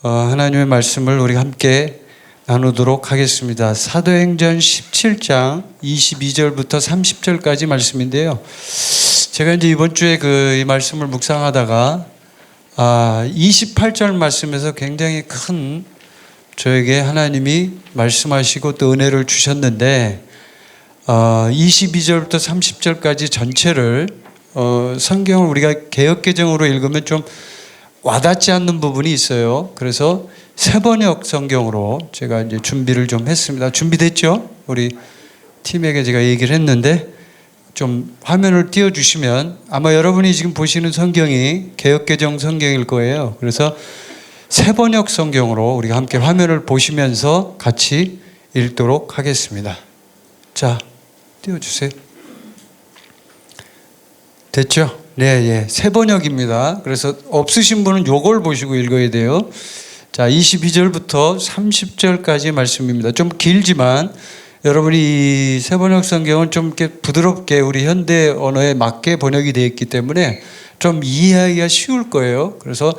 하나님의 말씀을 우리 함께 나누도록 하겠습니다. 사도행전 17장 22절부터 30절까지 말씀인데요. 제가 이제 이번 주에 이 말씀을 묵상하다가 28절 말씀에서 굉장히 큰 저에게 하나님이 말씀하시고 또 은혜를 주셨는데 22절부터 30절까지 전체를 성경을 우리가 개역개정으로 읽으면 좀 와닿지 않는 부분이 있어요. 그래서 새번역 성경으로 제가 이제 준비를 좀 했습니다. 준비됐죠? 우리 팀에게 제가 얘기를 했는데 좀 화면을 띄워주시면 아마 여러분이 지금 보시는 성경이 개역개정 성경일 거예요. 그래서 새번역 성경으로 우리가 함께 화면을 보시면서 같이 읽도록 하겠습니다. 자, 띄워주세요. 됐죠? 네, 새번역입니다. 그래서 없으신 분은 요걸 보시고 읽어야 돼요. 자, 22절부터 30절까지 말씀입니다. 좀 길지만 여러분이 이 새번역 성경은 좀 이렇게 부드럽게 우리 현대 언어에 맞게 번역이 되어 있기 때문에 좀 이해하기가 쉬울 거예요. 그래서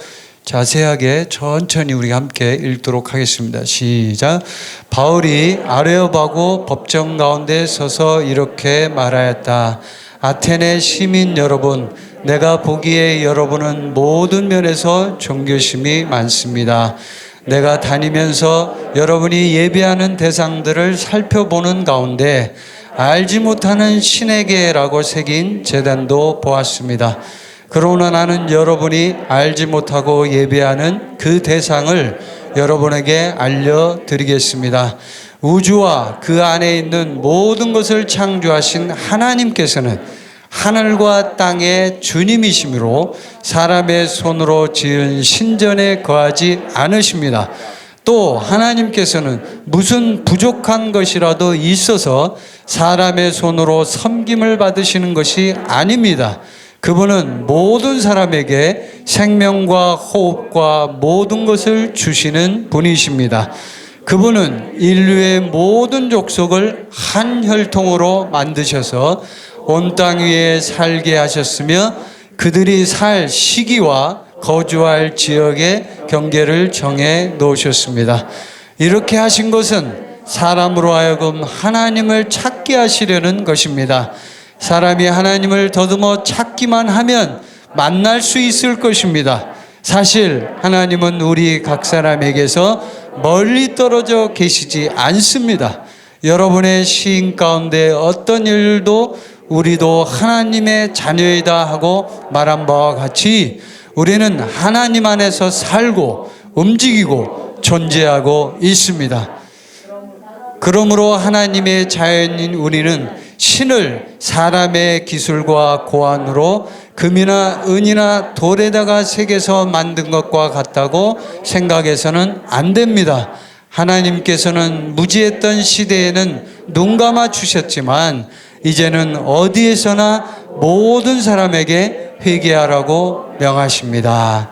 자세하게 천천히 우리 함께 읽도록 하겠습니다. 시작. 바울이 아레오바고 법정 가운데 서서 이렇게 말하였다. 아테네 시민 여러분, 내가 보기에 여러분은 모든 면에서 존경심이 많습니다. 내가 다니면서 여러분이 예배하는 대상들을 살펴보는 가운데 알지 못하는 신에게라고 새긴 제단도 보았습니다. 그러나 나는 여러분이 알지 못하고 예배하는 그 대상을 여러분에게 알려드리겠습니다. 우주와 그 안에 있는 모든 것을 창조하신 하나님께서는 하늘과 땅의 주님이시므로 사람의 손으로 지은 신전에 거하지 않으십니다. 또 하나님께서는 무슨 부족한 것이라도 있어서 사람의 손으로 섬김을 받으시는 것이 아닙니다. 그분은 모든 사람에게 생명과 호흡과 모든 것을 주시는 분이십니다. 그분은 인류의 모든 족속을 한 혈통으로 만드셔서 온 땅 위에 살게 하셨으며 그들이 살 시기와 거주할 지역의 경계를 정해 놓으셨습니다. 이렇게 하신 것은 사람으로 하여금 하나님을 찾게 하시려는 것입니다. 사람이 하나님을 더듬어 찾기만 하면 만날 수 있을 것입니다. 사실 하나님은 우리 각 사람에게서 멀리 떨어져 계시지 않습니다. 여러분의 시인 가운데 어떤 일도 우리도 하나님의 자녀이다 하고 말한 바와 같이 우리는 하나님 안에서 살고 움직이고 존재하고 있습니다. 그러므로 하나님의 자연인 우리는 신을 사람의 기술과 고안으로 금이나 은이나 돌에다가 새겨서 만든 것과 같다고 생각해서는 안 됩니다. 하나님께서는 무지했던 시대에는 눈 감아 주셨지만 이제는 어디에서나 모든 사람에게 회개하라고 명하십니다.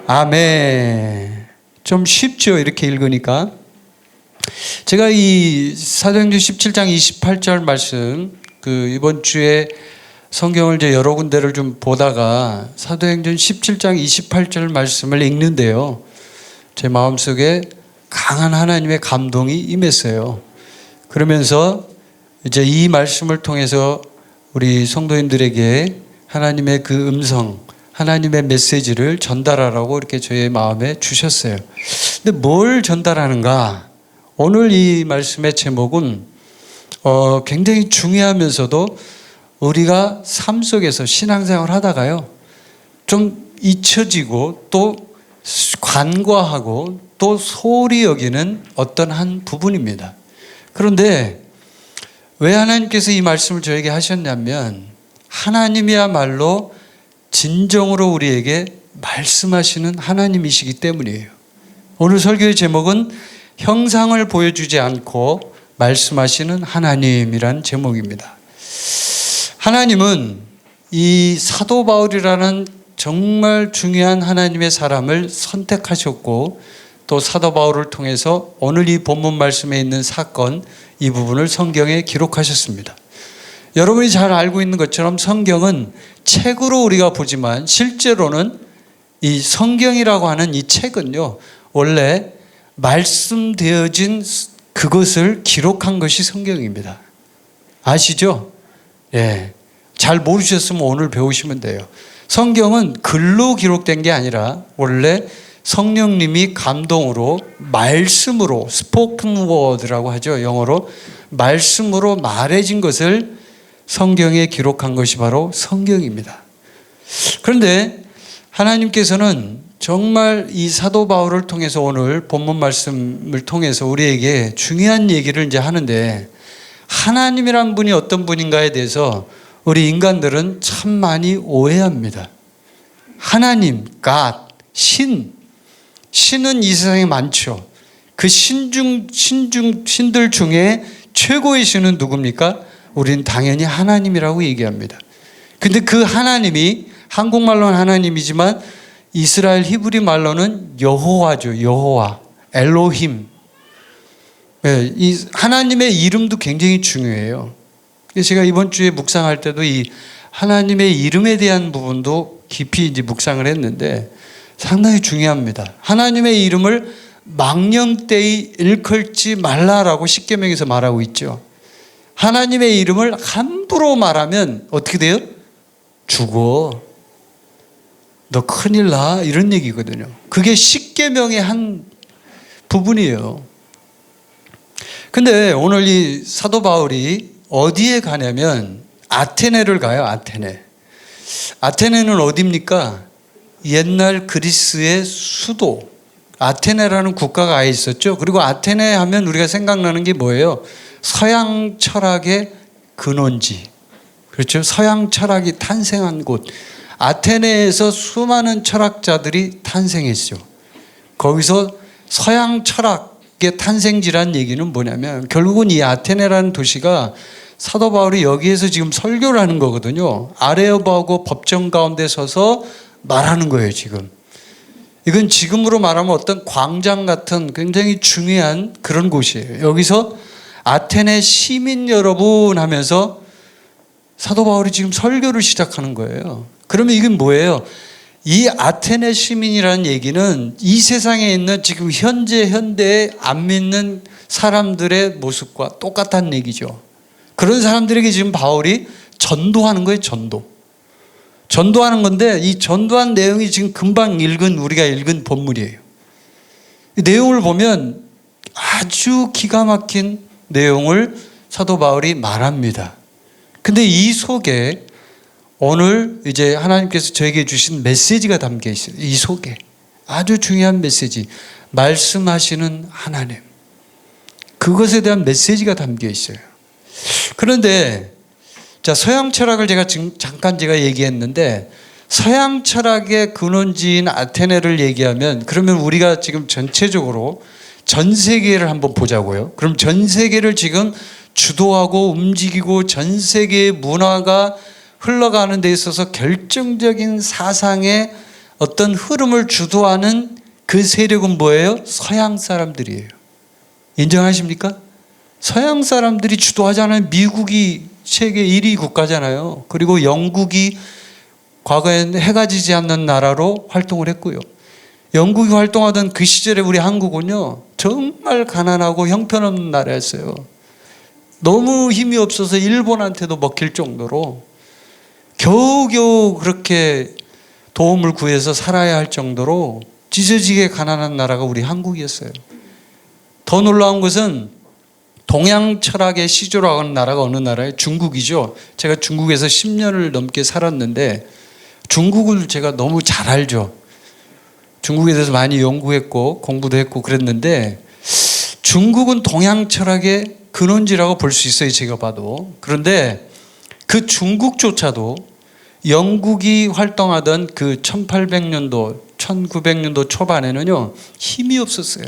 아멘. 좀 쉽죠? 이렇게 읽으니까. 제가 이 사도행전 17장 28절 말씀 이번 주에 성경을 이제 여러 군데를 좀 보다가 사도행전 17장 28절 말씀을 읽는데요. 제 마음속에 강한 하나님의 감동이 임했어요. 그러면서 이제 이 말씀을 통해서 우리 성도님들에게 하나님의 그 음성, 하나님의 메시지를 전달하라고 이렇게 저의 마음에 주셨어요. 근데 뭘 전달하는가? 오늘 이 말씀의 제목은 굉장히 중요하면서도 우리가 삶 속에서 신앙생활 하다가요, 좀 잊혀지고 또 간과하고 또 소홀히 여기는 어떤 한 부분입니다. 그런데 왜 하나님께서 이 말씀을 저에게 하셨냐면 하나님이야말로 진정으로 우리에게 말씀하시는 하나님이시기 때문이에요. 오늘 설교의 제목은 형상을 보여주지 않고 말씀하시는 하나님이란 제목입니다. 하나님은 이 사도 바울이라는 정말 중요한 하나님의 사람을 선택하셨고 또 사도 바울을 통해서 오늘 이 본문 말씀에 있는 사건 이 부분을 성경에 기록하셨습니다. 여러분이 잘 알고 있는 것처럼 성경은 책으로 우리가 보지만 실제로는 이 성경이라고 하는 이 책은요, 원래 말씀되어진 그것을 기록한 것이 성경입니다. 아시죠? 예. 잘 모르셨으면 오늘 배우시면 돼요. 성경은 글로 기록된 게 아니라 원래 성령님이 감동으로 말씀으로 스포큰 워드라고 하죠. 영어로 말씀으로 말해진 것을 성경에 기록한 것이 바로 성경입니다. 그런데 하나님께서는 정말 이 사도 바울을 통해서 오늘 본문 말씀을 통해서 우리에게 중요한 얘기를 이제 하는데, 하나님이란 분이 어떤 분인가에 대해서 우리 인간들은 참 많이 오해합니다. 하나님, God, 신은 이 세상에 많죠. 그 신들 중에 최고의 신은 누굽니까? 우리는 당연히 하나님이라고 얘기합니다. 근데 그 하나님이 한국말로는 하나님이지만 이스라엘 히브리 말로는 여호와죠. 여호와, 엘로힘. 이 하나님의 이름도 굉장히 중요해요. 제가 이번 주에 묵상할 때도 이 하나님의 이름에 대한 부분도 깊이 이제 묵상을 했는데 상당히 중요합니다. 하나님의 이름을 망령되이 일컬지 말라라고 십계명에서 말하고 있죠. 하나님의 이름을 함부로 말하면 어떻게 돼요? 죽어. 너 큰일 나. 이런 얘기거든요. 그게 십계명의 한 부분이에요. 근데 오늘 이 사도 바울이 어디에 가냐면 아테네를 가요. 아테네는 어디입니까? 옛날 그리스의 수도 아테네라는 국가가 아예 있었죠. 그리고 아테네 하면 우리가 생각나는 게 뭐예요? 서양 철학의 근원지. 그렇죠? 서양 철학이 탄생한 곳. 아테네에서 수많은 철학자들이 탄생했죠. 거기서 서양 철학의 탄생지란 얘기는 뭐냐면 결국은 이 아테네라는 도시가 사도 바울이 여기에서 지금 설교를 하는 거거든요. 아레오바고 법정 가운데 서서 말하는 거예요, 지금. 이건 지금으로 말하면 어떤 광장 같은 굉장히 중요한 그런 곳이에요. 여기서 아테네 시민 여러분 하면서 사도 바울이 지금 설교를 시작하는 거예요. 그러면 이건 뭐예요? 이 아테네 시민이라는 얘기는 이 세상에 있는 지금 현대에 안 믿는 사람들의 모습과 똑같다는 얘기죠. 그런 사람들에게 지금 바울이 전도하는 거예요, 전도하는 건데 이 전도한 내용이 지금 금방 우리가 읽은 본문이에요. 이 내용을 보면 아주 기가 막힌 내용을 사도 바울이 말합니다. 근데 이 속에 오늘 이제 하나님께서 저에게 주신 메시지가 담겨 있어요. 이 속에 아주 중요한 메시지, 말씀하시는 하나님, 그것에 대한 메시지가 담겨 있어요. 그런데 자, 서양 철학을 잠깐 얘기했는데 서양 철학의 근원지인 아테네를 얘기하면 그러면 우리가 지금 전체적으로 전 세계를 한번 보자고요. 그럼 전 세계를 지금 주도하고 움직이고 전 세계의 문화가 흘러가는 데 있어서 결정적인 사상의 어떤 흐름을 주도하는 그 세력은 뭐예요? 서양 사람들이에요. 인정하십니까? 서양 사람들이 주도하잖아요. 미국이 세계 1위 국가잖아요. 그리고 영국이 과거엔 해가 지지 않는 나라로 활동을 했고요. 영국이 활동하던 그 시절에 우리 한국은요, 정말 가난하고 형편없는 나라였어요. 너무 힘이 없어서 일본한테도 먹힐 정도로 겨우겨우 그렇게 도움을 구해서 살아야 할 정도로 찢어지게 가난한 나라가 우리 한국이었어요. 더 놀라운 것은 동양 철학의 시조라고 하는 나라가 어느 나라예요? 중국이죠. 제가 중국에서 10년을 넘게 살았는데 중국을 제가 너무 잘 알죠. 중국에 대해서 많이 연구했고 공부도 했고 그랬는데 중국은 동양 철학의 근원지라고 볼 수 있어요, 제가 봐도. 그런데 그 중국조차도 영국이 활동하던 그 1800년도, 1900년도 초반에는요, 힘이 없었어요.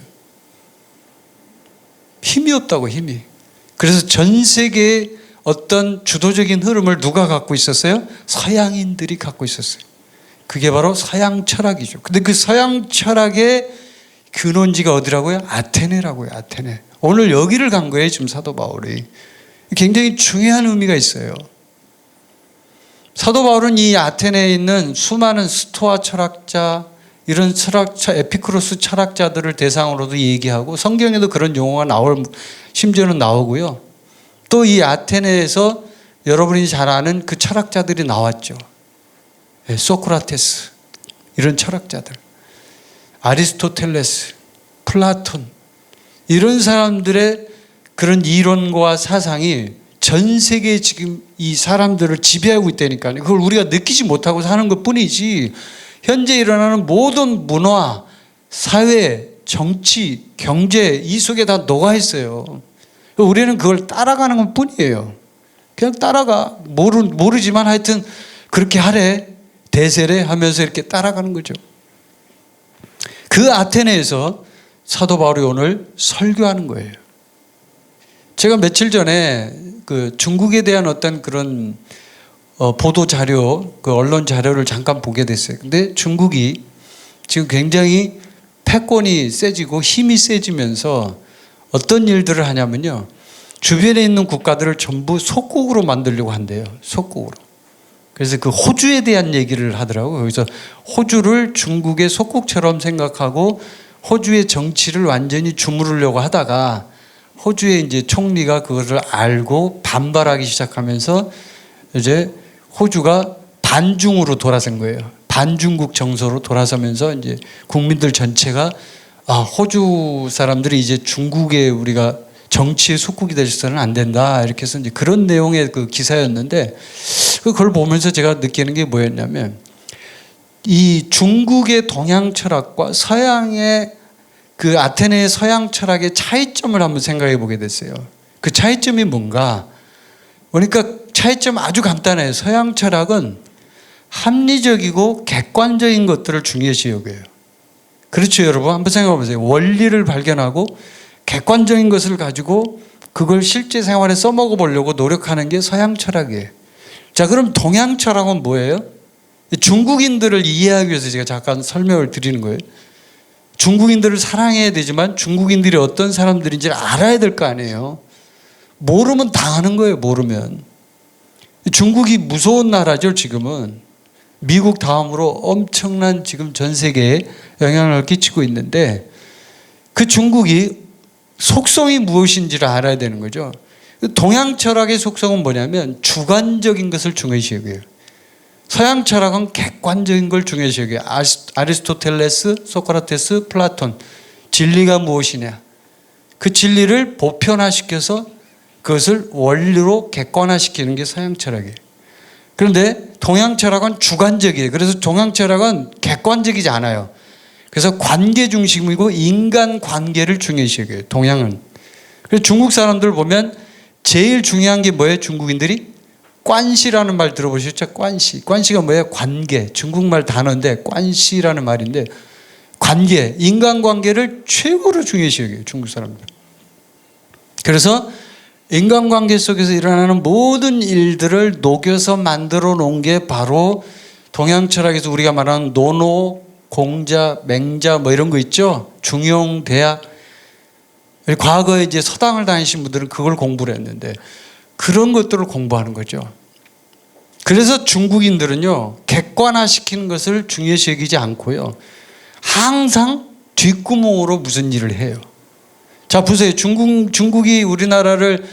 힘이 없다고, 힘이. 그래서 전 세계의 어떤 주도적인 흐름을 누가 갖고 있었어요? 서양인들이 갖고 있었어요. 그게 바로 서양 철학이죠. 근데 그 서양 철학의 근원지가 어디라고요? 아테네라고요, 아테네. 오늘 여기를 간 거예요, 지금 사도 바울이. 굉장히 중요한 의미가 있어요. 사도 바울은 이 아테네에 있는 수많은 스토아 철학자, 이런 에피쿠로스 철학자들을 대상으로도 얘기하고 성경에도 그런 용어가 심지어는 나오고요. 또 이 아테네에서 여러분이 잘 아는 그 철학자들이 나왔죠. 소크라테스, 이런 철학자들, 아리스토텔레스, 플라톤, 이런 사람들의 그런 이론과 사상이 전 세계에 지금 이 사람들을 지배하고 있다니까요. 그걸 우리가 느끼지 못하고 사는 것 뿐이지, 현재 일어나는 모든 문화, 사회, 정치, 경제, 이 속에 다 녹아 있어요. 우리는 그걸 따라가는 것 뿐이에요. 그냥 따라가. 모르지만 하여튼 그렇게 하래, 대세래 하면서 이렇게 따라가는 거죠. 그 아테네에서 사도 바울이 오늘 설교하는 거예요. 제가 며칠 전에 그 중국에 대한 어떤 그런 보도 자료, 그 언론 자료를 잠깐 보게 됐어요. 근데 중국이 지금 굉장히 패권이 세지고 힘이 세지면서 어떤 일들을 하냐면요, 주변에 있는 국가들을 전부 속국으로 만들려고 한대요. 속국으로. 그래서 그 호주에 대한 얘기를 하더라고요. 그래서 호주를 중국의 속국처럼 생각하고 호주의 정치를 완전히 주무르려고 하다가 호주의 이제 총리가 그것을 알고 반발하기 시작하면서 이제 호주가 반중으로 돌아선 거예요. 반중국 정서로 돌아서면서 이제 국민들 전체가 호주 사람들이 이제 중국에 우리가 정치의 속국이 되셔서는 안 된다, 이렇게 해서 이제 그런 내용의 그 기사였는데, 그걸 보면서 제가 느끼는 게 뭐였냐면, 이 중국의 동양 철학과 서양의 그 아테네의 서양 철학의 차이점을 한번 생각해 보게 됐어요. 그 차이점이 뭔가? 그러니까 차이점 아주 간단해요. 서양 철학은 합리적이고 객관적인 것들을 중요시 여겨요. 그렇죠, 여러분? 한번 생각해 보세요. 원리를 발견하고 객관적인 것을 가지고 그걸 실제 생활에 써먹어 보려고 노력하는 게 서양 철학이에요. 자, 그럼 동양 철학은 뭐예요? 중국인들을 이해하기 위해서 제가 잠깐 설명을 드리는 거예요. 중국인들을 사랑해야 되지만 중국인들이 어떤 사람들인지를 알아야 될 거 아니에요. 모르면 당하는 거예요. 모르면. 중국이 무서운 나라죠. 지금은 미국 다음으로 엄청난 지금 전 세계에 영향을 끼치고 있는데, 그 중국이 속성이 무엇인지를 알아야 되는 거죠. 동양 철학의 속성은 뭐냐면 주관적인 것을 중요시 여겨요. 서양 철학은 객관적인 걸 중요시 여겨요. 아리스토텔레스, 소크라테스, 플라톤, 진리가 무엇이냐, 그 진리를 보편화시켜서 그것을 원리로 객관화시키는 게 서양 철학이에요. 그런데 동양 철학은 주관적이에요. 그래서 동양 철학은 객관적이지 않아요. 그래서 관계 중심이고 인간 관계를 중요시 여겨요. 동양은. 그래서 중국 사람들 보면 제일 중요한 게 뭐예요? 중국인들이 관시라는 말 들어보셨죠? 관시. 관시가 뭐예요? 관계. 중국말 단어인데 관시라는 말인데, 관계, 인간관계를 최고로 중요시 여겨요. 중국 사람들. 그래서 인간관계 속에서 일어나는 모든 일들을 녹여서 만들어 놓은 게 바로 동양 철학에서 우리가 말하는 노노, 공자, 맹자 뭐 이런 거 있죠. 중용, 대학. 과거에 이제 서당을 다니신 분들은 그걸 공부를 했는데 그런 것들을 공부하는 거죠. 그래서 중국인들은요, 객관화시키는 것을 중요시 여기지 않고요, 항상 뒷구멍으로 무슨 일을 해요. 자, 보세요. 중국이 우리나라를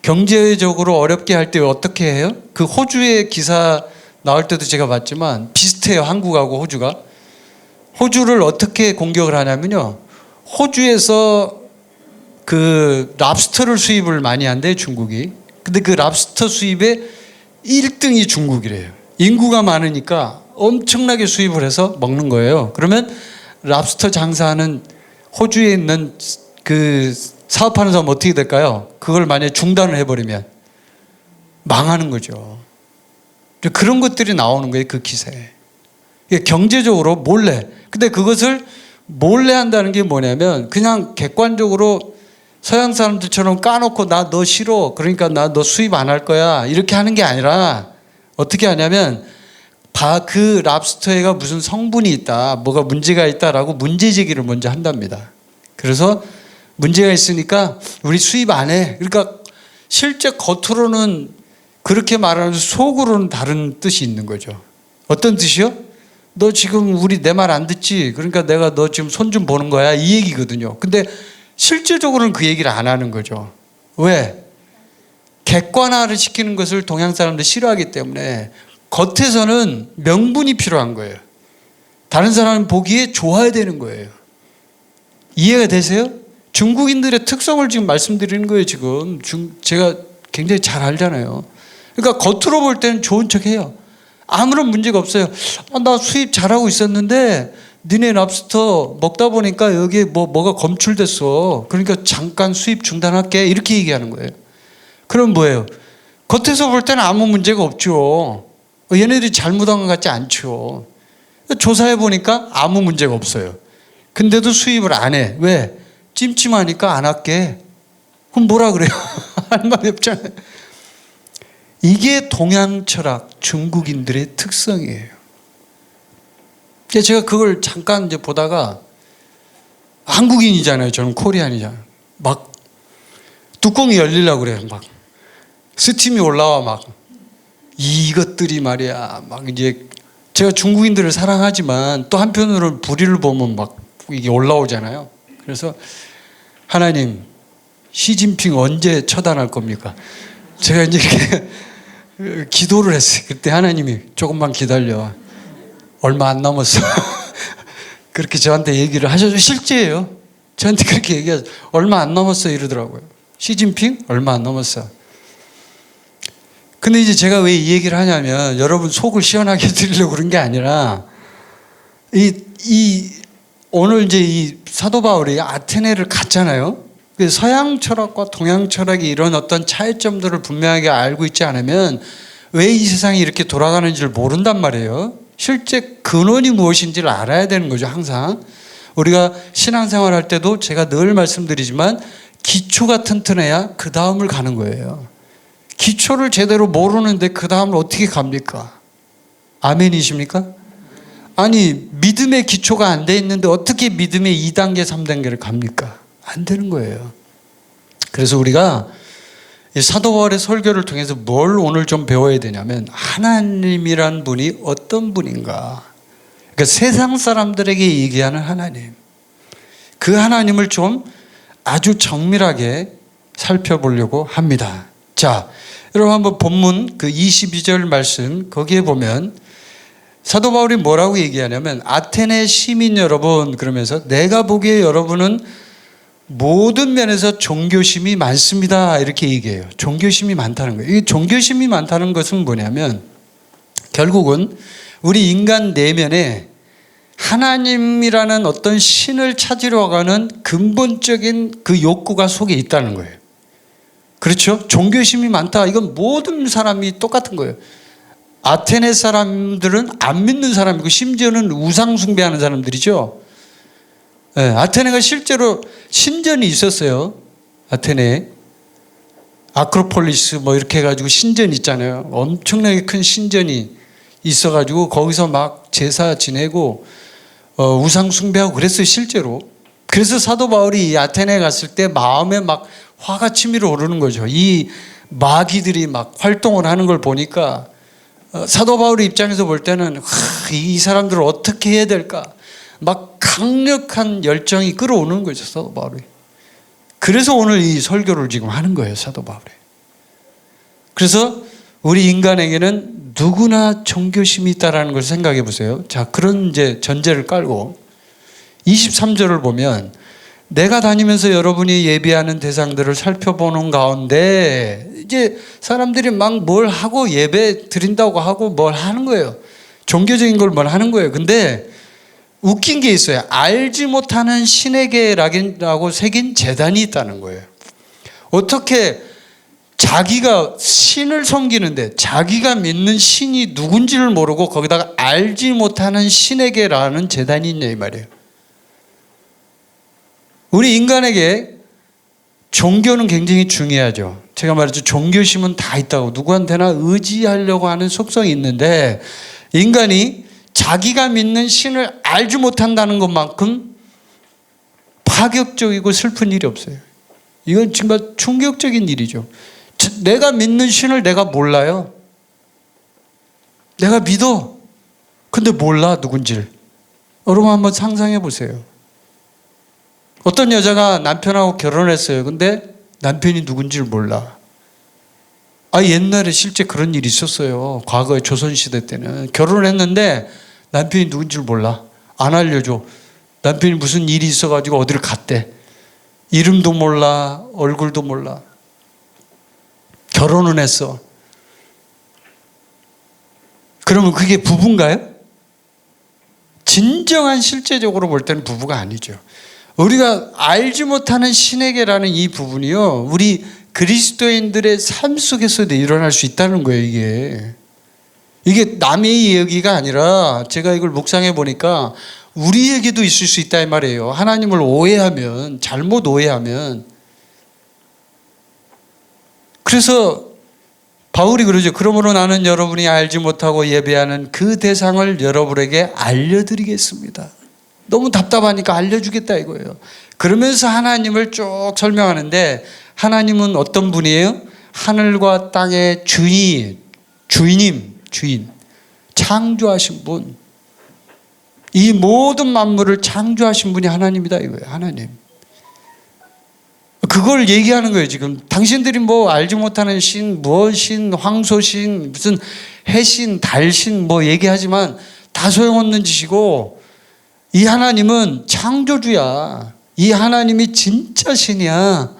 경제적으로 어렵게 할 때 어떻게 해요? 그 호주의 기사 나올 때도 제가 봤지만 비슷해요. 한국하고 호주가. 호주를 어떻게 공격을 하냐면요, 호주에서 그 랍스터를 수입을 많이 한대요, 중국이. 근데 그 랍스터 수입의 1등이 중국이래요. 인구가 많으니까 엄청나게 수입을 해서 먹는 거예요. 그러면 랍스터 장사하는 호주에 있는 그 사업하는 사람 어떻게 될까요? 그걸 만약에 중단을 해버리면 망하는 거죠. 그런 것들이 나오는 거예요, 그 기사에. 경제적으로 몰래. 근데 그것을 몰래 한다는 게 뭐냐면, 그냥 객관적으로 서양 사람들처럼 까놓고 나 너 싫어, 그러니까 나 너 수입 안 할 거야, 이렇게 하는 게 아니라 어떻게 하냐면, 그 랍스터에가 무슨 성분이 있다, 뭐가 문제가 있다라고 문제 제기를 먼저 한답니다. 그래서 문제가 있으니까 우리 수입 안 해. 그러니까 실제 겉으로는 그렇게 말하면서 속으로는 다른 뜻이 있는 거죠. 어떤 뜻이요? 너 지금 내 말 안 듣지? 그러니까 내가 너 지금 손 좀 보는 거야. 이 얘기거든요. 근데 실제적으로는 그 얘기를 안 하는 거죠. 왜? 객관화를 시키는 것을 동양 사람들이 싫어하기 때문에 겉에서는 명분이 필요한 거예요. 다른 사람 보기에 좋아야 되는 거예요. 이해가 되세요? 중국인들의 특성을 지금 말씀드리는 거예요. 지금 제가 굉장히 잘 알잖아요. 그러니까 겉으로 볼 때는 좋은 척해요. 아무런 문제가 없어요. 나 수입 잘하고 있었는데 니네 랍스터 먹다 보니까 여기에 뭐가 검출됐어. 그러니까 잠깐 수입 중단할게. 이렇게 얘기하는 거예요. 그럼 뭐예요? 겉에서 볼 때는 아무 문제가 없죠. 얘네들이 잘못한 것 같지 않죠. 조사해 보니까 아무 문제가 없어요. 근데도 수입을 안 해. 왜? 찜찜하니까 안 할게. 그럼 뭐라 그래요? 할 말이 없잖아요. 이게 동양 철학, 중국인들의 특성이에요. 제가 그걸 잠깐 이제 보다가 한국인이잖아요. 저는 코리안이잖아요. 막 뚜껑이 열리려고 그래요. 막 스팀이 올라와 막 이것들이 말이야. 막 이제 제가 중국인들을 사랑하지만 또 한편으로는 불의를 보면 막 이게 올라오잖아요. 그래서 하나님, 시진핑 언제 처단할 겁니까? 제가 이제 이렇게 기도를 했어요. 그때 하나님이 조금만 기다려. 얼마 안 남았어. 그렇게 저한테 얘기를 하셔서 실제예요. 저한테 그렇게 얘기하죠. 얼마 안 남았어 이러더라고요. 시진핑 얼마 안 남았어. 근데 이제 제가 왜 이 얘기를 하냐면 여러분 속을 시원하게 드리려고 그런 게 아니라 오늘 이제 이 사도 바울이 아테네를 갔잖아요. 서양 철학과 동양 철학이 이런 어떤 차이점들을 분명하게 알고 있지 않으면 왜 이 세상이 이렇게 돌아가는지를 모른단 말이에요. 실제 근원이 무엇인지를 알아야 되는 거죠. 항상 우리가 신앙생활 할 때도 제가 늘 말씀드리지만 기초가 튼튼해야 그 다음을 가는 거예요. 기초를 제대로 모르는데 그 다음을 어떻게 갑니까? 아멘이십니까? 아니 믿음의 기초가 안 돼 있는데 어떻게 믿음의 2단계 3단계를 갑니까? 안 되는 거예요. 그래서 우리가 이 사도 바울의 설교를 통해서 뭘 오늘 좀 배워야 되냐면 하나님이란 분이 어떤 분인가. 그러니까 세상 사람들에게 얘기하는 하나님. 그 하나님을 좀 아주 정밀하게 살펴보려고 합니다. 자, 여러분 한번 본문 그 22절 말씀 거기에 보면 사도 바울이 뭐라고 얘기하냐면 아테네 시민 여러분 그러면서 내가 보기에 여러분은 모든 면에서 종교심이 많습니다. 이렇게 얘기해요. 종교심이 많다는 거예요. 이 종교심이 많다는 것은 뭐냐면 결국은 우리 인간 내면에 하나님이라는 어떤 신을 찾으러 가는 근본적인 그 욕구가 속에 있다는 거예요. 그렇죠? 종교심이 많다. 이건 모든 사람이 똑같은 거예요. 아테네 사람들은 안 믿는 사람이고 심지어는 우상 숭배하는 사람들이죠. 네, 아테네가 실제로 신전이 있었어요. 아테네에. 아크로폴리스 뭐 이렇게 해가지고 신전 있잖아요. 엄청나게 큰 신전이 있어가지고 거기서 막 제사 지내고 우상 숭배하고 그랬어요. 실제로. 그래서 사도 바울이 아테네에 갔을 때 마음에 막 화가 치밀어 오르는 거죠. 이 마귀들이 막 활동을 하는 걸 보니까 사도 바울의 입장에서 볼 때는 이 사람들을 어떻게 해야 될까? 막 강력한 열정이 끌어오는 거죠. 사도 바울이. 그래서 오늘 이 설교를 지금 하는 거예요. 사도 바울이. 그래서 우리 인간에게는 누구나 종교심이 있다는 걸 생각해 보세요. 자, 그런 이제 전제를 깔고 23절을 보면 내가 다니면서 여러분이 예배하는 대상들을 살펴보는 가운데 이제 사람들이 막 뭘 하고 예배 드린다고 하고 뭘 하는 거예요. 종교적인 걸 뭘 하는 거예요. 근데 웃긴 게 있어요. 알지 못하는 신에게라고 새긴 제단이 있다는 거예요. 어떻게 자기가 신을 섬기는데 자기가 믿는 신이 누군지를 모르고 거기다가 알지 못하는 신에게라는 제단이 있냐 이 말이에요. 우리 인간에게 종교는 굉장히 중요하죠. 제가 말했죠. 종교심은 다 있다고. 누구한테나 의지하려고 하는 속성이 있는데 인간이 자기가 믿는 신을 알지 못한다는 것만큼 파격적이고 슬픈 일이 없어요. 이건 정말 충격적인 일이죠. 내가 믿는 신을 내가 몰라요. 내가 믿어. 근데 몰라, 누군지를. 여러분 한번 상상해 보세요. 어떤 여자가 남편하고 결혼했어요. 근데 남편이 누군지를 몰라. 옛날에 실제 그런 일이 있었어요. 과거에 조선시대 때는. 결혼을 했는데 남편이 누군지를 몰라. 안 알려줘. 남편이 무슨 일이 있어가지고 어디를 갔대. 이름도 몰라, 얼굴도 몰라. 결혼은 했어. 그러면 그게 부부인가요? 진정한 실제적으로 볼 때는 부부가 아니죠. 우리가 알지 못하는 신에게라는 이 부분이요, 우리 그리스도인들의 삶 속에서도 일어날 수 있다는 거예요. 이게 남의 얘기가 아니라 제가 이걸 묵상해 보니까 우리에게도 있을 수 있다 이 말이에요. 하나님을 오해하면, 잘못 오해하면. 그래서 바울이 그러죠. 그러므로 나는 여러분이 알지 못하고 예배하는 그 대상을 여러분에게 알려드리겠습니다. 너무 답답하니까 알려주겠다 이거예요. 그러면서 하나님을 쭉 설명하는데, 하나님은 어떤 분이에요? 하늘과 땅의 주인, 창조하신 분. 이 모든 만물을 창조하신 분이 하나님이다 이거예요. 하나님. 그걸 얘기하는 거예요. 지금 당신들이 뭐 알지 못하는 신, 무엇신, 황소신, 무슨 해신, 달신 뭐 얘기하지만 다 소용없는 짓이고, 이 하나님은 창조주야. 이 하나님이 진짜 신이야.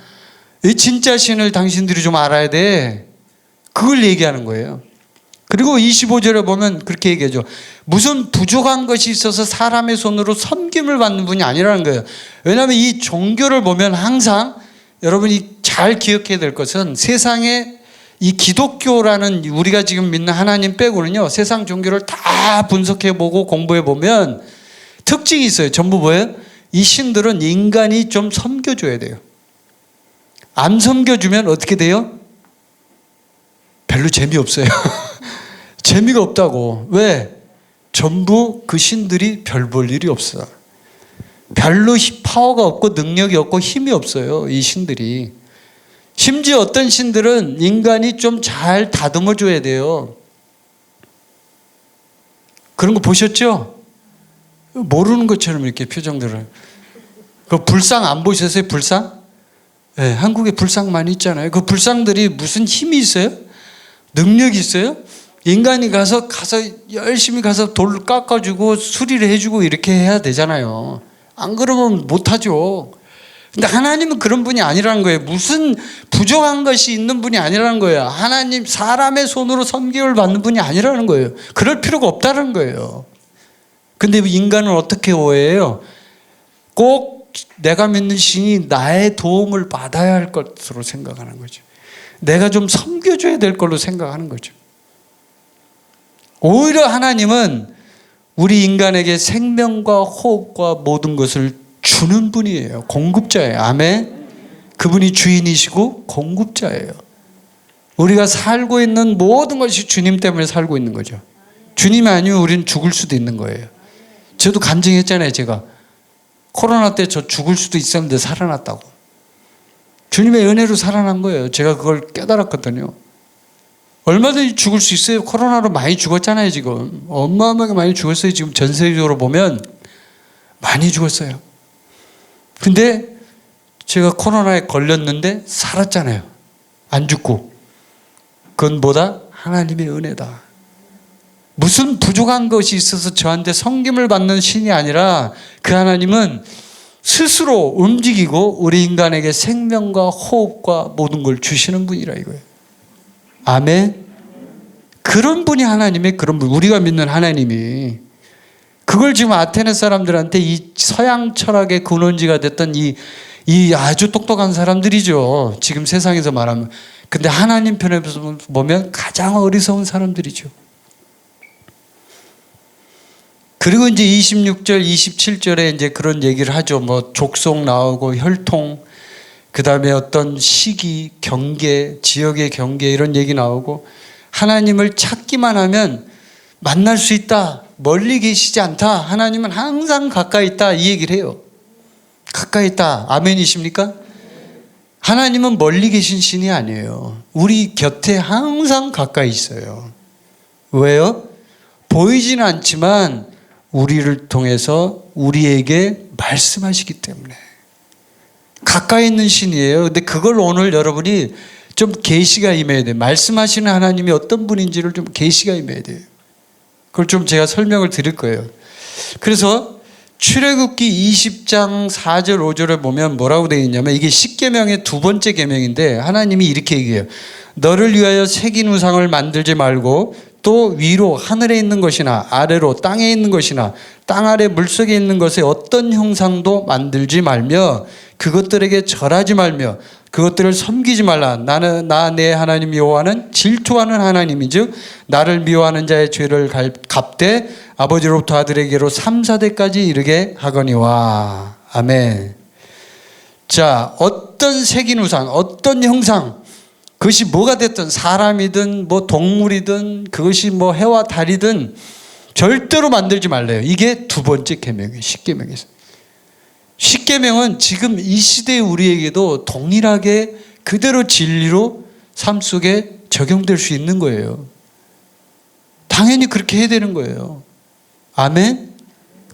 이 진짜 신을 당신들이 좀 알아야 돼. 그걸 얘기하는 거예요. 그리고 25절에 보면 그렇게 얘기하죠. 무슨 부족한 것이 있어서 사람의 손으로 섬김을 받는 분이 아니라는 거예요. 왜냐하면 이 종교를 보면 항상 여러분이 잘 기억해야 될 것은, 세상에 이 기독교라는 우리가 지금 믿는 하나님 빼고는요, 세상 종교를 다 분석해보고 공부해보면 특징이 있어요. 전부 뭐예요? 이 신들은 인간이 좀 섬겨줘야 돼요. 안 섬겨주면 어떻게 돼요? 별로 재미없어요. 재미가 없다고. 왜? 전부 그 신들이 별 볼 일이 없어. 별로 파워가 없고 능력이 없고 힘이 없어요. 이 신들이. 심지어 어떤 신들은 인간이 좀 잘 다듬어 줘야 돼요. 그런 거 보셨죠? 모르는 것처럼 이렇게 표정들을. 그 불상 안 보셨어요? 불상? 네, 한국에 불상 많이 있잖아요. 그 불상들이 무슨 힘이 있어요? 능력이 있어요? 인간이 가서 열심히 가서 돌을 깎아주고 수리를 해주고 이렇게 해야 되잖아요. 안 그러면 못하죠. 근데 하나님은 그런 분이 아니라는 거예요. 무슨 부족한 것이 있는 분이 아니라는 거예요. 하나님, 사람의 손으로 섬김을 받는 분이 아니라는 거예요. 그럴 필요가 없다는 거예요. 근데 인간은 어떻게 오해해요? 꼭 내가 믿는 신이 나의 도움을 받아야 할 것으로 생각하는 거죠. 내가 좀 섬겨줘야 될 걸로 생각하는 거죠. 오히려 하나님은 우리 인간에게 생명과 호흡과 모든 것을 주는 분이에요. 공급자예요. 아멘. 그분이 주인이시고 공급자예요. 우리가 살고 있는 모든 것이 주님 때문에 살고 있는 거죠. 주님이 아니면 우리는 죽을 수도 있는 거예요. 저도 간증했잖아요. 제가 코로나 때 저 죽을 수도 있었는데 살아났다고. 주님의 은혜로 살아난 거예요. 제가 그걸 깨달았거든요. 얼마든지 죽을 수 있어요. 코로나로 많이 죽었잖아요. 지금 어마어마하게 많이 죽었어요. 지금 전 세계적으로 보면 많이 죽었어요. 근데 제가 코로나에 걸렸는데 살았잖아요. 안 죽고. 그건 뭐다? 하나님의 은혜다. 무슨 부족한 것이 있어서 저한테 섬김을 받는 신이 아니라, 그 하나님은 스스로 움직이고 우리 인간에게 생명과 호흡과 모든 걸 주시는 분이라 이거예요. 아멘. 그런 분이 하나님의 그런 분. 우리가 믿는 하나님이. 그걸 지금 아테네 사람들한테 이 서양 철학의 근원지가 됐던 이 아주 똑똑한 사람들이죠. 지금 세상에서 말하면. 근데 하나님 편에서 보면 가장 어리석은 사람들이죠. 그리고 이제 26절, 27절에 이제 그런 얘기를 하죠. 뭐 족속 나오고 혈통, 그 다음에 어떤 시기, 경계, 지역의 경계 이런 얘기 나오고, 하나님을 찾기만 하면 만날 수 있다. 멀리 계시지 않다. 하나님은 항상 가까이 있다. 이 얘기를 해요. 가까이 있다. 아멘이십니까? 하나님은 멀리 계신 신이 아니에요. 우리 곁에 항상 가까이 있어요. 왜요? 보이지는 않지만 우리를 통해서 우리에게 말씀하시기 때문에 가까이 있는 신이에요. 근데 그걸 오늘 여러분이 좀 계시가 임해야 돼요. 말씀하시는 하나님이 어떤 분인지를 좀 계시가 임해야 돼요. 그걸 좀 제가 설명을 드릴 거예요. 그래서 출애굽기 20장 4절 5절을 보면 뭐라고 되어 있냐면 이게 십계명의 두 번째 계명인데 하나님이 이렇게 얘기해요. 너를 위하여 새긴 우상을 만들지 말고 또 위로 하늘에 있는 것이나 아래로 땅에 있는 것이나 땅 아래 물속에 있는 것에 어떤 형상도 만들지 말며 그것들에게 절하지 말며 그것들을 섬기지 말라. 나는 나 내 하나님 여호와는 질투하는 하나님이즉 나를 미워하는 자의 죄를 갚되 아버지로부터 아들에게로 3, 4대까지 이르게 하거니와. 아멘. 자, 어떤 새긴 우상, 어떤 형상, 그것이 뭐가 됐든 사람이든 뭐 동물이든 그것이 뭐 해와 달이든 절대로 만들지 말래요. 이게 두 번째 계명이에요. 십계명에서. 십계명은 지금 이 시대의 우리에게도 동일하게 그대로 진리로 삶 속에 적용될 수 있는 거예요. 당연히 그렇게 해야 되는 거예요. 아멘?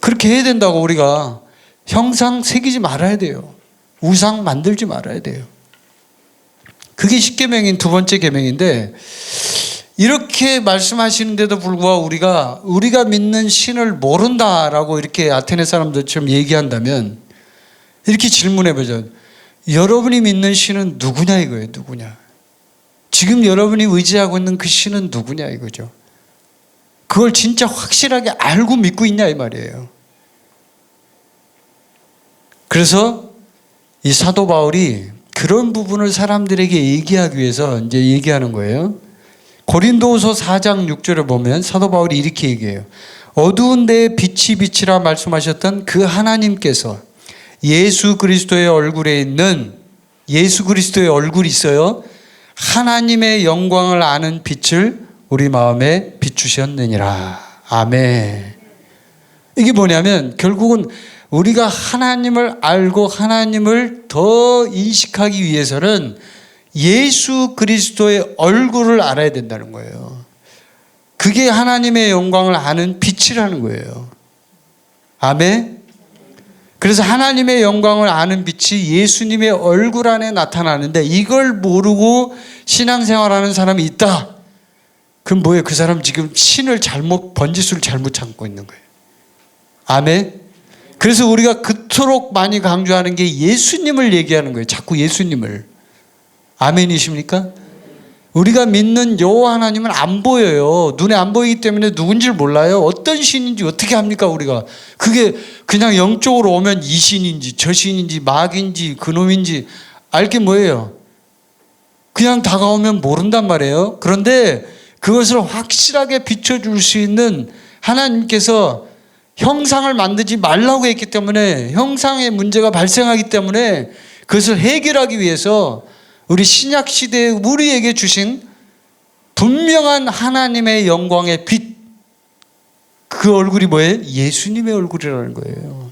그렇게 해야 된다고. 우리가 형상 새기지 말아야 돼요. 우상 만들지 말아야 돼요. 그게 십계명인 두 번째 계명인데 이렇게 말씀하시는데도 불구하고 우리가 믿는 신을 모른다라고 이렇게 아테네 사람들처럼 얘기한다면 이렇게 질문해 보죠. 여러분이 믿는 신은 누구냐 이거예요. 누구냐. 지금 여러분이 의지하고 있는 그 신은 누구냐 이거죠. 그걸 진짜 확실하게 알고 믿고 있냐 이 말이에요. 그래서 이 사도 바울이 그런 부분을 사람들에게 얘기하기 위해서 이제 얘기하는 거예요. 고린도후서 4장 6절을 보면 사도 바울이 이렇게 얘기해요. 어두운 데에 빛이 빛이라 말씀하셨던 그 하나님께서 예수 그리스도의 얼굴에 있는 예수 그리스도의 얼굴이 있어요. 하나님의 영광을 아는 빛을 우리 마음에 비추셨느니라. 아멘. 이게 뭐냐면 결국은 우리가 하나님을 알고 하나님을 더 인식하기 위해서는 예수 그리스도의 얼굴을 알아야 된다는 거예요. 그게 하나님의 영광을 아는 빛이라는 거예요. 아멘. 그래서 하나님의 영광을 아는 빛이 예수님의 얼굴 안에 나타나는데 이걸 모르고 신앙생활하는 사람이 있다. 그럼 뭐예요? 그 사람 지금 신을 잘못 번지수를 잘못 찾고 있는 거예요. 아멘. 그래서 우리가 그토록 많이 강조하는 게 예수님을 얘기하는 거예요. 자꾸 예수님을. 아멘이십니까? 우리가 믿는 여호와 하나님은 안 보여요. 눈에 안 보이기 때문에 누군지를 몰라요. 어떤 신인지 어떻게 합니까 우리가. 그게 그냥 영적으로 오면 이 신인지 저 신인지 마귀인지 그놈인지 알게 뭐예요. 그냥 다가오면 모른단 말이에요. 그런데 그것을 확실하게 비춰줄 수 있는 하나님께서 형상을 만들지 말라고 했기 때문에 형상의 문제가 발생하기 때문에 그것을 해결하기 위해서 우리 신약 시대에 우리에게 주신 분명한 하나님의 영광의 빛, 그 얼굴이 뭐예요? 예수님의 얼굴이라는 거예요.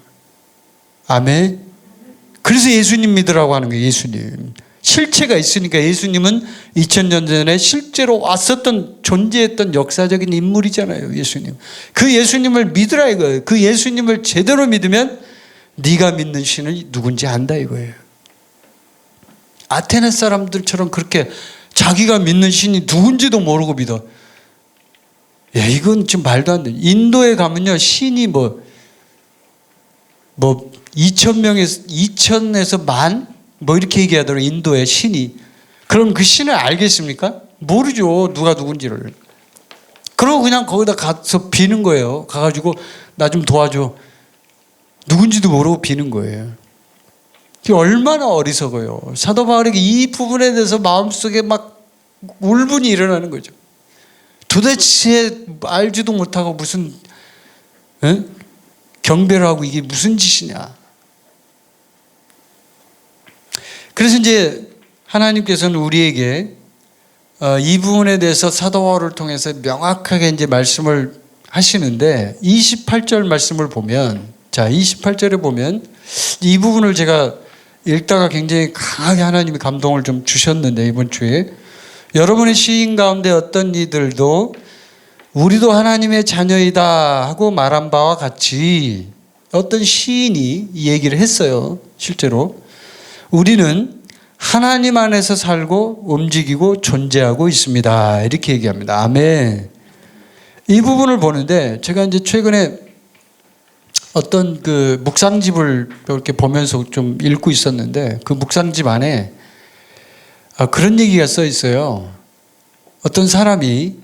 아멘. 그래서 예수님 믿으라고 하는 거예요. 예수님. 실체가 있으니까. 예수님은 2000년 전에 실제로 왔었던 존재했던 역사적인 인물이잖아요. 예수님. 그 예수님을 믿으라 이거예요. 그 예수님을 제대로 믿으면 네가 믿는 신을 누군지 안다 이거예요. 아테네 사람들처럼 그렇게 자기가 믿는 신이 누군지도 모르고 믿어. 야, 이건 지금 말도 안 돼. 인도에 가면요, 신이 뭐 2,000명에서 2,000에서 만? 뭐 이렇게 얘기하더라고요. 인도의 신이. 그럼 그 신을 알겠습니까? 모르죠. 누가 누군지를. 그러고 그냥 거기다 가서 비는 거예요. 가가지고 나 좀 도와줘. 누군지도 모르고 비는 거예요. 얼마나 어리석어요. 사도 바울에게 이 부분에 대해서 마음속에 막 울분이 일어나는 거죠. 도대체 알지도 못하고 무슨 경배를 하고 이게 무슨 짓이냐. 그래서 이제 하나님께서는 우리에게 이 부분에 대해서 사도 바울을 통해서 명확하게 이제 말씀을 하시는데 28절 말씀을 보면, 자 28절에 보면 이 부분을 제가 읽다가 굉장히 강하게 하나님이 감동을 좀 주셨는데, 이번 주에 여러분의 시인 가운데 어떤 이들도 우리도 하나님의 자녀이다 하고 말한 바와 같이 어떤 시인이 이 얘기를 했어요. 실제로 우리는 하나님 안에서 살고 움직이고 존재하고 있습니다. 이렇게 얘기합니다. 아멘. 이 부분을 보는데 제가 이제 최근에 어떤 그 묵상집을 이렇게 보면서 좀 읽고 있었는데 그 묵상집 안에 그런 얘기가 써 있어요. 어떤 사람이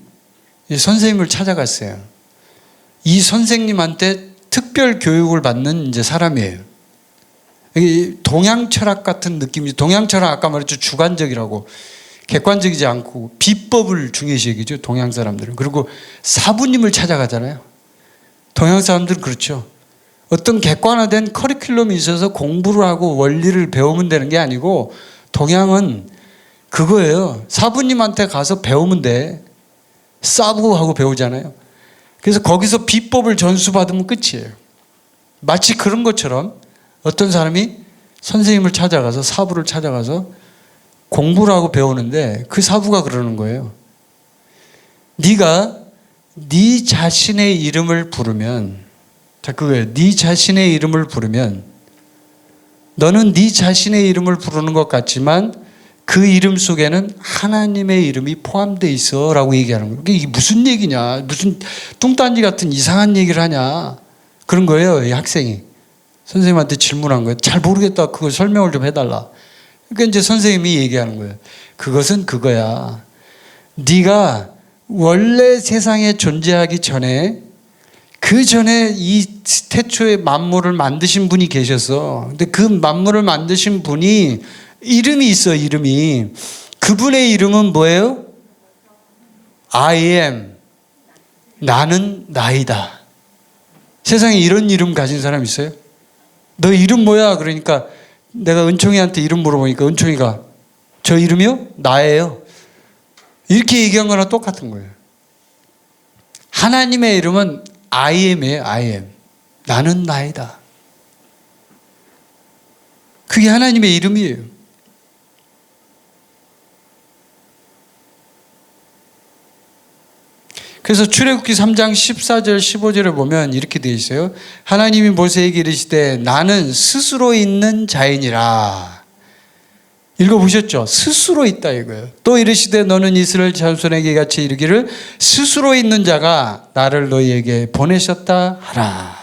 선생님을 찾아갔어요. 이 선생님한테 특별 교육을 받는 이제 사람이에요. 동양 철학 같은 느낌이, 동양 철학 아까 말했죠. 주관적이라고. 객관적이지 않고 비법을 중요시 여기죠. 동양 사람들은. 그리고 사부님을 찾아가잖아요. 동양 사람들은 그렇죠. 어떤 객관화된 커리큘럼이 있어서 공부를 하고 원리를 배우면 되는 게 아니고 동양은 그거예요. 사부님한테 가서 배우면 돼. 싸부하고 배우잖아요. 그래서 거기서 비법을 전수받으면 끝이에요. 마치 그런 것처럼 어떤 사람이 선생님을 찾아가서 사부를 찾아가서 공부를 하고 배우는데 그 사부가 그러는 거예요. 네가 네 자신의 이름을 부르면, 자 그거예요. 네 자신의 이름을 부르면 너는 네 자신의 이름을 부르는 것 같지만 그 이름 속에는 하나님의 이름이 포함되어 있어 라고 얘기하는 거예요. 이게 무슨 얘기냐, 무슨 뚱딴지 같은 이상한 얘기를 하냐, 그런 거예요. 이 학생이 선생님한테 질문한 거예요. 잘 모르겠다, 그걸 설명을 좀 해달라. 그러니까 이제 선생님이 얘기하는 거예요. 그것은 그거야. 네가 원래 세상에 존재하기 전에, 그 전에 이 태초에 만물을 만드신 분이 계셔서, 근데 그 만물을 만드신 분이 이름이 있어. 이름이, 그분의 이름은 뭐예요? I am, 나는 나이다. 세상에 이런 이름 가진 사람 있어요? 너 이름 뭐야? 그러니까 내가 은총이한테 이름 물어보니까 은총이가 저 이름이요? 나예요. 이렇게 얘기한 거랑 똑같은 거예요. 하나님의 이름은 I am이에요. I am, 나는 나이다. 그게 하나님의 이름이에요. 그래서 출애굽기 3장 14절 15절에 보면 이렇게 되어 있어요. 하나님이 모세에게 이르시되 나는 스스로 있는 자이니라. 읽어보셨죠? 스스로 있다 이거예요. 또 이르시되 너는 이스라엘 자손에게 같이 이르기를 스스로 있는 자가 나를 너희에게 보내셨다 하라.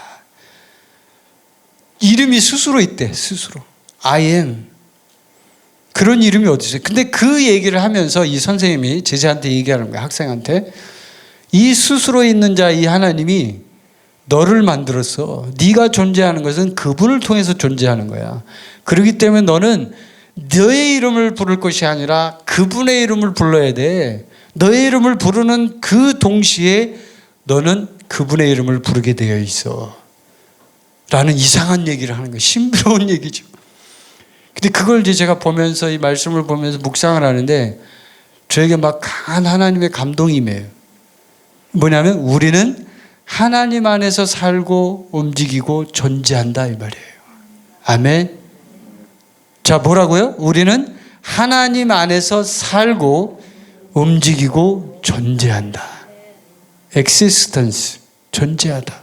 이름이 스스로 있대. 스스로. I am. 그런 이름이 어디 있어요? 근데 그 얘기를 하면서 이 선생님이 제자한테 얘기하는 거예요. 학생한테. 이 스스로 있는 자, 이 하나님이 너를 만들었어. 네가 존재하는 것은 그분을 통해서 존재하는 거야. 그렇기 때문에 너는 너의 이름을 부를 것이 아니라 그분의 이름을 불러야 돼. 너의 이름을 부르는 그 동시에 너는 그분의 이름을 부르게 되어 있어 라는 이상한 얘기를 하는 거예요. 신비로운 얘기죠. 근데 그걸 이제 제가 보면서, 이 말씀을 보면서 묵상을 하는데 저에게 막 강한 하나님의 감동이 임해요. 뭐냐면 우리는 하나님 안에서 살고 움직이고 존재한다 이 말이에요. 아멘. 자, 뭐라고요? 우리는 하나님 안에서 살고 움직이고 존재한다. existence, 존재하다.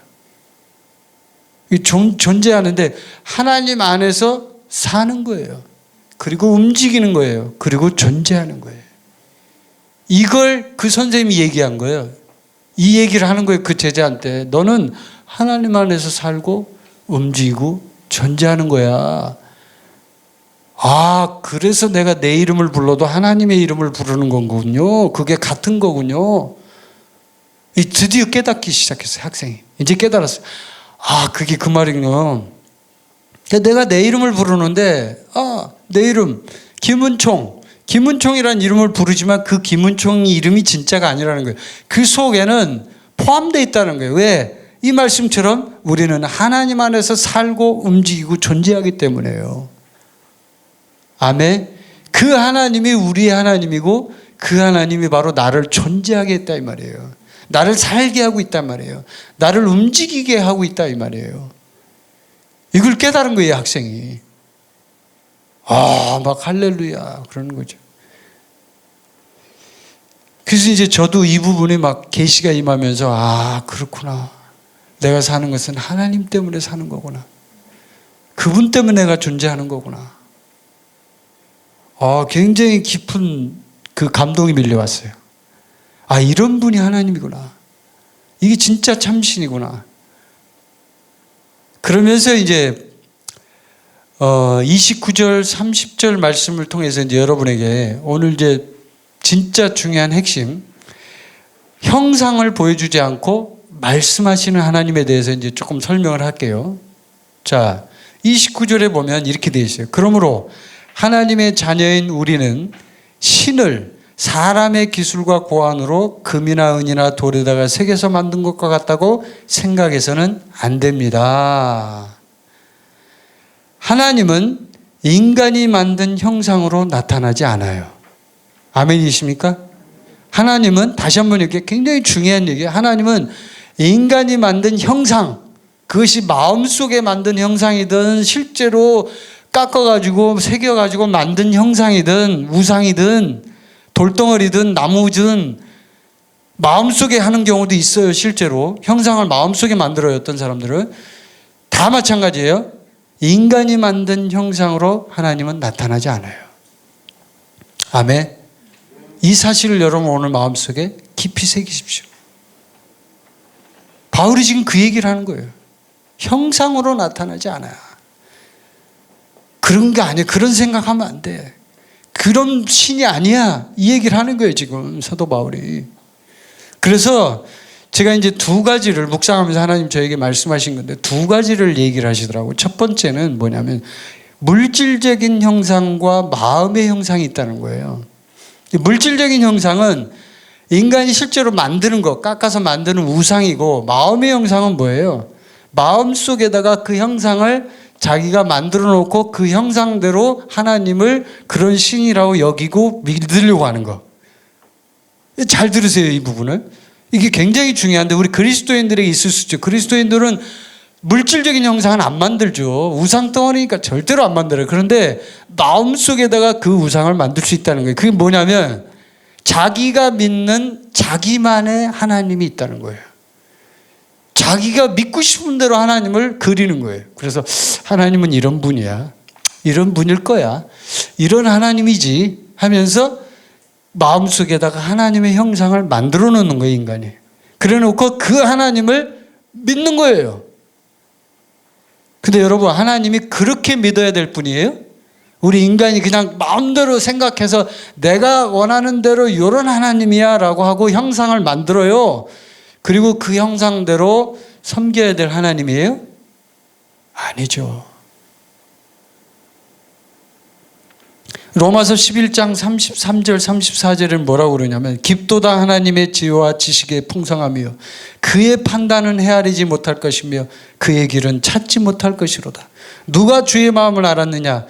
존재하는데 하나님 안에서 사는 거예요. 그리고 움직이는 거예요. 그리고 존재하는 거예요. 이걸 그 선생님이 얘기한 거예요. 이 얘기를 하는 거예요. 그 제자한테. 너는 하나님 안에서 살고 움직이고 존재하는 거야. 아, 그래서 내가 내 이름을 불러도 하나님의 이름을 부르는 거군요. 그게 같은 거군요. 드디어 깨닫기 시작했어요. 학생이. 이제 깨달았어요. 아, 그게 그 말이군요. 내가 내 이름을 부르는데, 내 이름 김은총이라는 이름을 부르지만 그 김은총 이름이 진짜가 아니라는 거예요. 그 속에는 포함되어 있다는 거예요. 왜? 이 말씀처럼 우리는 하나님 안에서 살고 움직이고 존재하기 때문에요. 아멘. 그 하나님이 우리의 하나님이고 그 하나님이 바로 나를 존재하게 했다 이 말이에요. 나를 살게 하고 있단 말이에요. 나를 움직이게 하고 있다 이 말이에요. 이걸 깨달은 거예요, 학생이. 막 할렐루야 그러는 거죠. 그래서 이제 저도 이 부분에 막 계시가 임하면서 아, 그렇구나. 내가 사는 것은 하나님 때문에 사는 거구나. 그분 때문에 내가 존재하는 거구나. 굉장히 깊은 그 감동이 밀려왔어요. 아, 이런 분이 하나님이구나. 이게 진짜 참신이구나. 그러면서 이제 29절, 30절 말씀을 통해서 이제 여러분에게 오늘 이제 진짜 중요한 핵심, 형상을 보여주지 않고 말씀하시는 하나님에 대해서 이제 조금 설명을 할게요. 자, 29절에 보면 이렇게 되어 있어요. 그러므로 하나님의 자녀인 우리는 신을 사람의 기술과 고안으로 금이나 은이나 돌에다가 새겨서 만든 것과 같다고 생각해서는 안 됩니다. 하나님은 인간이 만든 형상으로 나타나지 않아요. 아멘이십니까? 하나님은, 다시 한번 이렇게 굉장히 중요한 얘기예요. 하나님은 인간이 만든 형상, 그것이 마음속에 만든 형상이든 실제로 깎아가지고 새겨가지고 만든 형상이든 우상이든 돌덩어리든 나무든 마음속에 하는 경우도 있어요. 실제로 형상을 마음속에 만들어요. 어떤 사람들은 다 마찬가지예요. 인간이 만든 형상으로 하나님은 나타나지 않아요. 아멘. 이 사실을 여러분 오늘 마음속에 깊이 새기십시오. 바울이 지금 그 얘기를 하는 거예요. 형상으로 나타나지 않아요. 그런 게 아니야. 그런 생각하면 안 돼. 그런 신이 아니야. 이 얘기를 하는 거예요, 지금 사도 바울이. 그래서 제가 이제 두 가지를 묵상하면서 하나님 저에게 말씀하신 건데 두 가지를 얘기를 하시더라고요. 첫 번째는 뭐냐면 물질적인 형상과 마음의 형상이 있다는 거예요. 물질적인 형상은 인간이 실제로 만드는 거, 깎아서 만드는 우상이고, 마음의 형상은 뭐예요? 마음속에다가 그 형상을 자기가 만들어 놓고 그 형상대로 하나님을 그런 신이라고 여기고 믿으려고 하는 거. 잘 들으세요, 이 부분을. 이게 굉장히 중요한데 우리 그리스도인들에게 있을 수 있죠. 그리스도인들은 물질적인 형상은 안 만들죠. 우상 덩어리니까 절대로 안 만들어요. 그런데 마음속에다가 그 우상을 만들 수 있다는 거예요. 그게 뭐냐면 자기가 믿는 자기만의 하나님이 있다는 거예요. 자기가 믿고 싶은 대로 하나님을 그리는 거예요. 그래서 하나님은 이런 분이야. 이런 분일 거야. 이런 하나님이지 하면서 마음속에다가 하나님의 형상을 만들어 놓는 거예요, 인간이. 그래 놓고 그 하나님을 믿는 거예요. 근데 여러분, 하나님이 그렇게 믿어야 될 분이에요? 우리 인간이 그냥 마음대로 생각해서 내가 원하는 대로 이런 하나님이야 라고 하고 형상을 만들어요. 그리고 그 형상대로 섬겨야 될 하나님이에요? 아니죠. 로마서 11장 33절 34절에는 뭐라고 그러냐면 깊도다 하나님의 지혜와 지식의 풍성함이요 그의 판단은 헤아리지 못할 것이며 그의 길은 찾지 못할 것이로다. 누가 주의 마음을 알았느냐?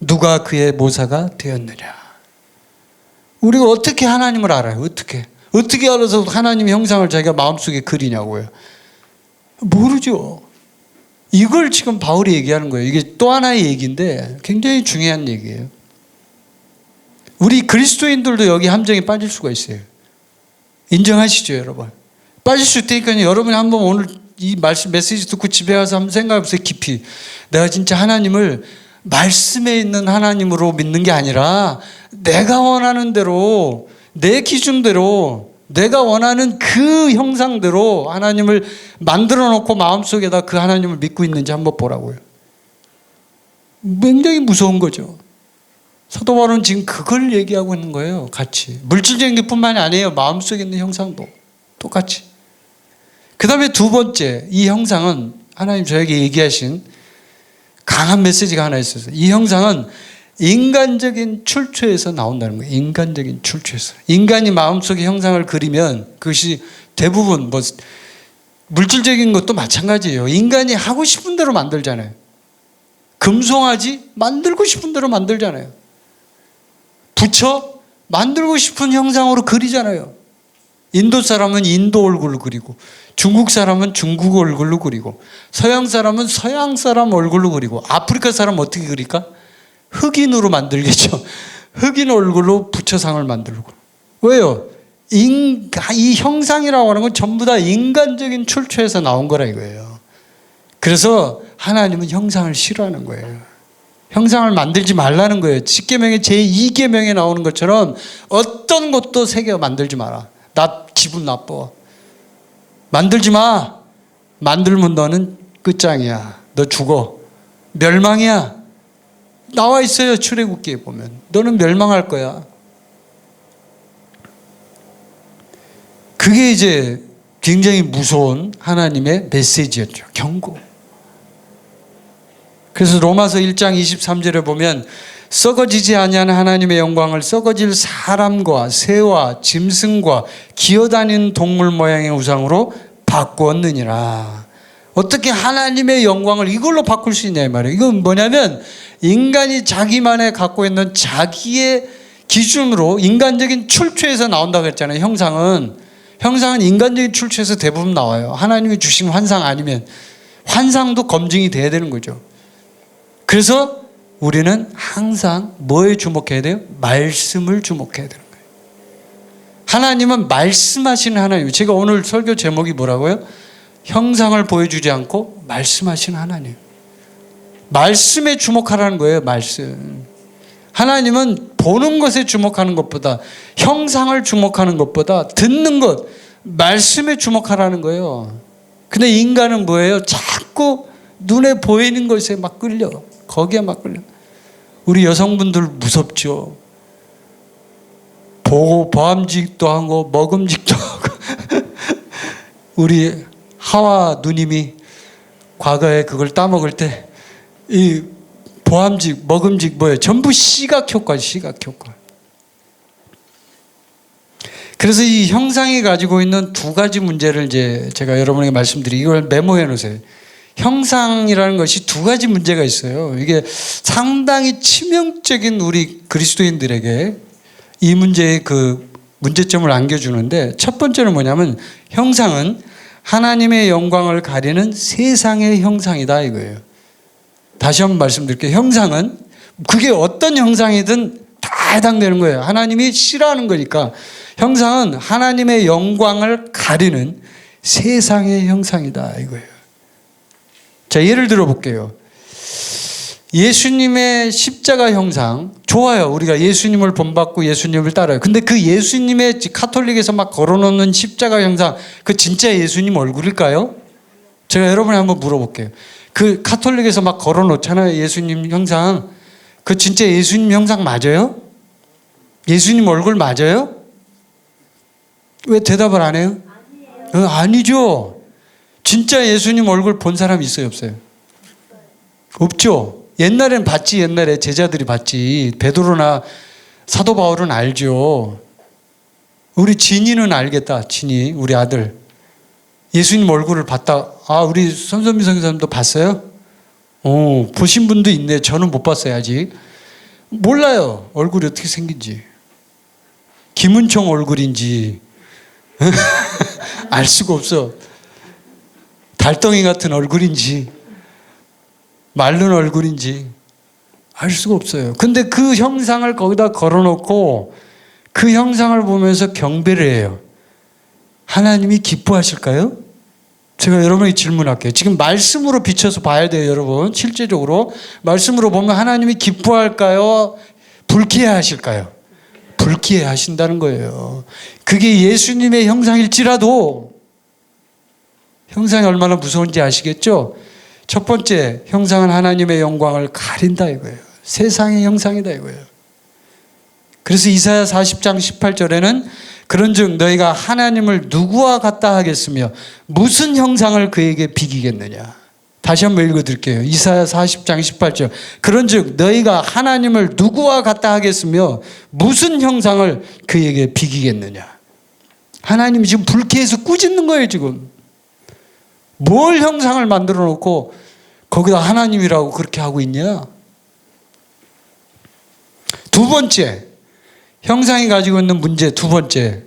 누가 그의 모사가 되었느냐? 우리가 어떻게 하나님을 알아요? 어떻게 알아서 하나님의 형상을 자기가 마음속에 그리냐고요? 모르죠. 이걸 지금 바울이 얘기하는 거예요. 이게 또 하나의 얘기인데 굉장히 중요한 얘기예요. 우리 그리스도인들도 여기 함정에 빠질 수가 있어요. 인정하시죠, 여러분? 빠질 수 있다니까요. 여러분이 한번 오늘 이 말씀 메시지 듣고 집에 가서 한번 생각해 보세요. 깊이. 내가 진짜 하나님을 말씀에 있는 하나님으로 믿는 게 아니라 내가 원하는 대로 내 기준대로 내가 원하는 그 형상대로 하나님을 만들어 놓고 마음속에다 그 하나님을 믿고 있는지 한번 보라고요. 굉장히 무서운 거죠. 사도 바울은 지금 그걸 얘기하고 있는 거예요. 같이. 물질적인 것뿐만이 아니에요. 마음속에 있는 형상도 똑같이. 그 다음에 두 번째, 이 형상은 하나님 저에게 얘기하신 강한 메시지가 하나 있었어요. 이 형상은 인간적인 출처에서 나온다는 거예요. 인간적인 출처에서. 인간이 마음속에 형상을 그리면 그것이 대부분 물질적인 것도 마찬가지예요. 인간이 하고 싶은 대로 만들잖아요. 금송아지 만들고 싶은 대로 만들잖아요. 부처 만들고 싶은 형상으로 그리잖아요. 인도 사람은 인도 얼굴로 그리고 중국 사람은 중국 얼굴로 그리고 서양 사람은 서양 사람 얼굴로 그리고 아프리카 사람은 어떻게 그릴까? 흑인으로 만들겠죠. 흑인 얼굴로 부처상을 만들고. 왜요? 이 형상이라고 하는 건 전부 다 인간적인 출처에서 나온 거라 이거예요. 그래서 하나님은 형상을 싫어하는 거예요. 형상을 만들지 말라는 거예요. 10계명의 제2계명에 나오는 것처럼 어떤 것도 새겨 만들지 마라. 나 기분 나빠. 만들지 마. 만들면 너는 끝장이야. 너 죽어. 멸망이야. 나와 있어요. 출애굽기에 보면. 너는 멸망할 거야. 그게 이제 굉장히 무서운 하나님의 메시지였죠. 경고. 그래서 로마서 1장 23절에 보면 썩어지지 아니하는 하나님의 영광을 썩어질 사람과 새와 짐승과 기어다니는 동물 모양의 우상으로 바꾸었느니라. 어떻게 하나님의 영광을 이걸로 바꿀 수 있냐 이 말이에요. 이건 뭐냐면 인간이 자기만의 갖고 있는 자기의 기준으로 인간적인 출처에서 나온다고 했잖아요. 형상은 인간적인 출처에서 대부분 나와요. 하나님이 주신 환상 아니면 환상도 검증이 돼야 되는 거죠. 그래서 우리는 항상 뭐에 주목해야 돼요? 말씀을 주목해야 되는 거예요. 하나님은 말씀하시는 하나님. 제가 오늘 설교 제목이 뭐라고요? 형상을 보여주지 않고 말씀하시는 하나님. 말씀에 주목하라는 거예요. 말씀. 하나님은 보는 것에 주목하는 것보다 형상을 주목하는 것보다 듣는 것, 말씀에 주목하라는 거예요. 근데 인간은 뭐예요? 자꾸 눈에 보이는 것에 막 끌려. 거기에 막 끌려. 우리 여성분들 무섭죠. 보고 보암직도 하고 먹음직도 하고 우리 하와 누님이 과거에 그걸 따먹을 때 이 보암직, 먹음직 뭐예요? 전부 시각효과. 그래서 이 형상이 가지고 있는 두 가지 문제를 이제 제가 여러분에게 말씀드리고 이걸 메모해 놓으세요. 형상이라는 것이 두 가지 문제가 있어요. 이게 상당히 치명적인 우리 그리스도인들에게 이 문제의 그 문제점을 안겨주는데 첫 번째는 뭐냐면 형상은 하나님의 영광을 가리는 세상의 형상이다 이거예요. 다시 한번 말씀드릴게요. 형상은 그게 어떤 형상이든 다 해당되는 거예요. 하나님이 싫어하는 거니까. 형상은 하나님의 영광을 가리는 세상의 형상이다 이거예요. 자, 예를 들어 볼게요. 예수님의 십자가 형상 좋아요. 우리가 예수님을 본받고 예수님을 따라요. 근데 그 예수님의 카톨릭에서 막 걸어놓는 십자가 형상 그 진짜 예수님 얼굴일까요? 제가 여러분에 한번 물어볼게요. 그 카톨릭에서 막 걸어놓잖아요. 예수님 형상. 그 진짜 예수님 형상 맞아요? 예수님 얼굴 맞아요? 왜 대답을 안 해요? 아니죠. 진짜 예수님 얼굴 본 사람 있어요, 없어요? 없죠. 옛날엔 봤지. 옛날에 제자들이 봤지. 베드로나 사도 바울은 알죠. 우리 진이는 알겠다. 진이 우리 아들 예수님 얼굴을 봤다. 아, 우리 손선미 선교사님도 봤어요? 보신 분도 있네. 저는 못 봤어요 아직. 몰라요. 얼굴이 어떻게 생긴지. 김은총 얼굴인지 알 수가 없어. 달덩이 같은 얼굴인지 마른 얼굴인지 알 수가 없어요. 근데 그 형상을 거기다 걸어놓고 그 형상을 보면서 경배를 해요. 하나님이 기뻐하실까요? 제가 여러분에게 질문할게요. 지금 말씀으로 비춰서 봐야 돼요, 여러분. 실제적으로 말씀으로 보면 하나님이 기뻐할까요? 불쾌해하실까요? 불쾌해하신다는 거예요. 그게 예수님의 형상일지라도 형상이 얼마나 무서운지 아시겠죠? 첫 번째, 형상은 하나님의 영광을 가린다 이거예요. 세상의 형상이다 이거예요. 그래서 이사야 40장 18절에는 그런즉 너희가 하나님을 누구와 같다 하겠으며 무슨 형상을 그에게 비기겠느냐. 다시 한번 읽어드릴게요. 이사야 40장 18절. 그런즉 너희가 하나님을 누구와 같다 하겠으며 무슨 형상을 그에게 비기겠느냐. 하나님이 지금 불쾌해서 꾸짖는 거예요 지금. 뭘 형상을 만들어 놓고 거기다 하나님이라고 그렇게 하고 있냐. 두 번째, 형상이 가지고 있는 문제 두 번째.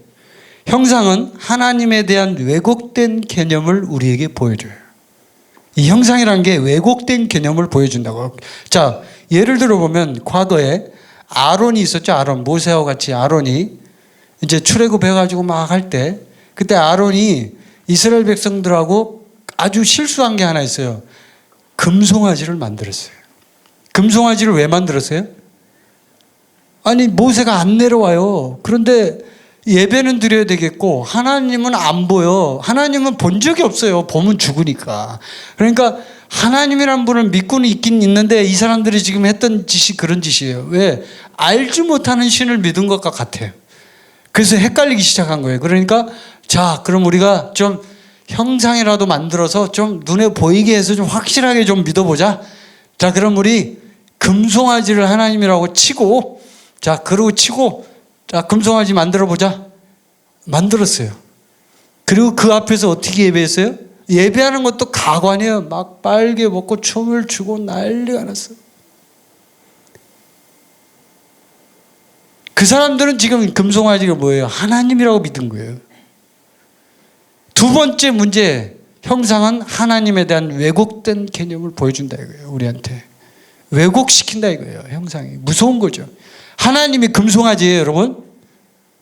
형상은 하나님에 대한 왜곡된 개념을 우리에게 보여줘요. 이 형상이라는 게 왜곡된 개념을 보여준다고. 자, 예를 들어 보면 과거에 아론이 있었죠. 아론, 모세와 같이 아론이 이제 출애굽해가지고 막 할 때 그때 아론이 이스라엘 백성들하고 아주 실수한 게 하나 있어요. 금송아지를 만들었어요. 금송아지를 왜 만들었어요? 아니 모세가 안 내려와요. 그런데 예배는 드려야 되겠고 하나님은 안 보여. 하나님은 본 적이 없어요. 보면 죽으니까. 그러니까 하나님이란 분을 믿고는 있긴 있는데 이 사람들이 지금 했던 짓이 그런 짓이에요. 왜? 알지 못하는 신을 믿은 것과 같아요. 그래서 헷갈리기 시작한 거예요. 그러니까 자 그럼 우리가 좀 형상이라도 만들어서 좀 눈에 보이게 해서 좀 확실하게 좀 믿어보자. 자 그럼 우리 금송아지를 하나님이라고 치고 자 그러고 치고 자 금송아지 만들어보자. 만들었어요. 그리고 그 앞에서 어떻게 예배했어요? 예배하는 것도 가관이에요. 막 빨개 벗고 춤을 추고 난리가 났어요. 그 사람들은 지금 금송아지가 뭐예요? 하나님이라고 믿은 거예요. 두 번째 문제, 형상은 하나님에 대한 왜곡된 개념을 보여준다 이거예요. 우리한테. 왜곡시킨다 이거예요. 형상이. 무서운 거죠. 하나님이 금송아지예요 여러분?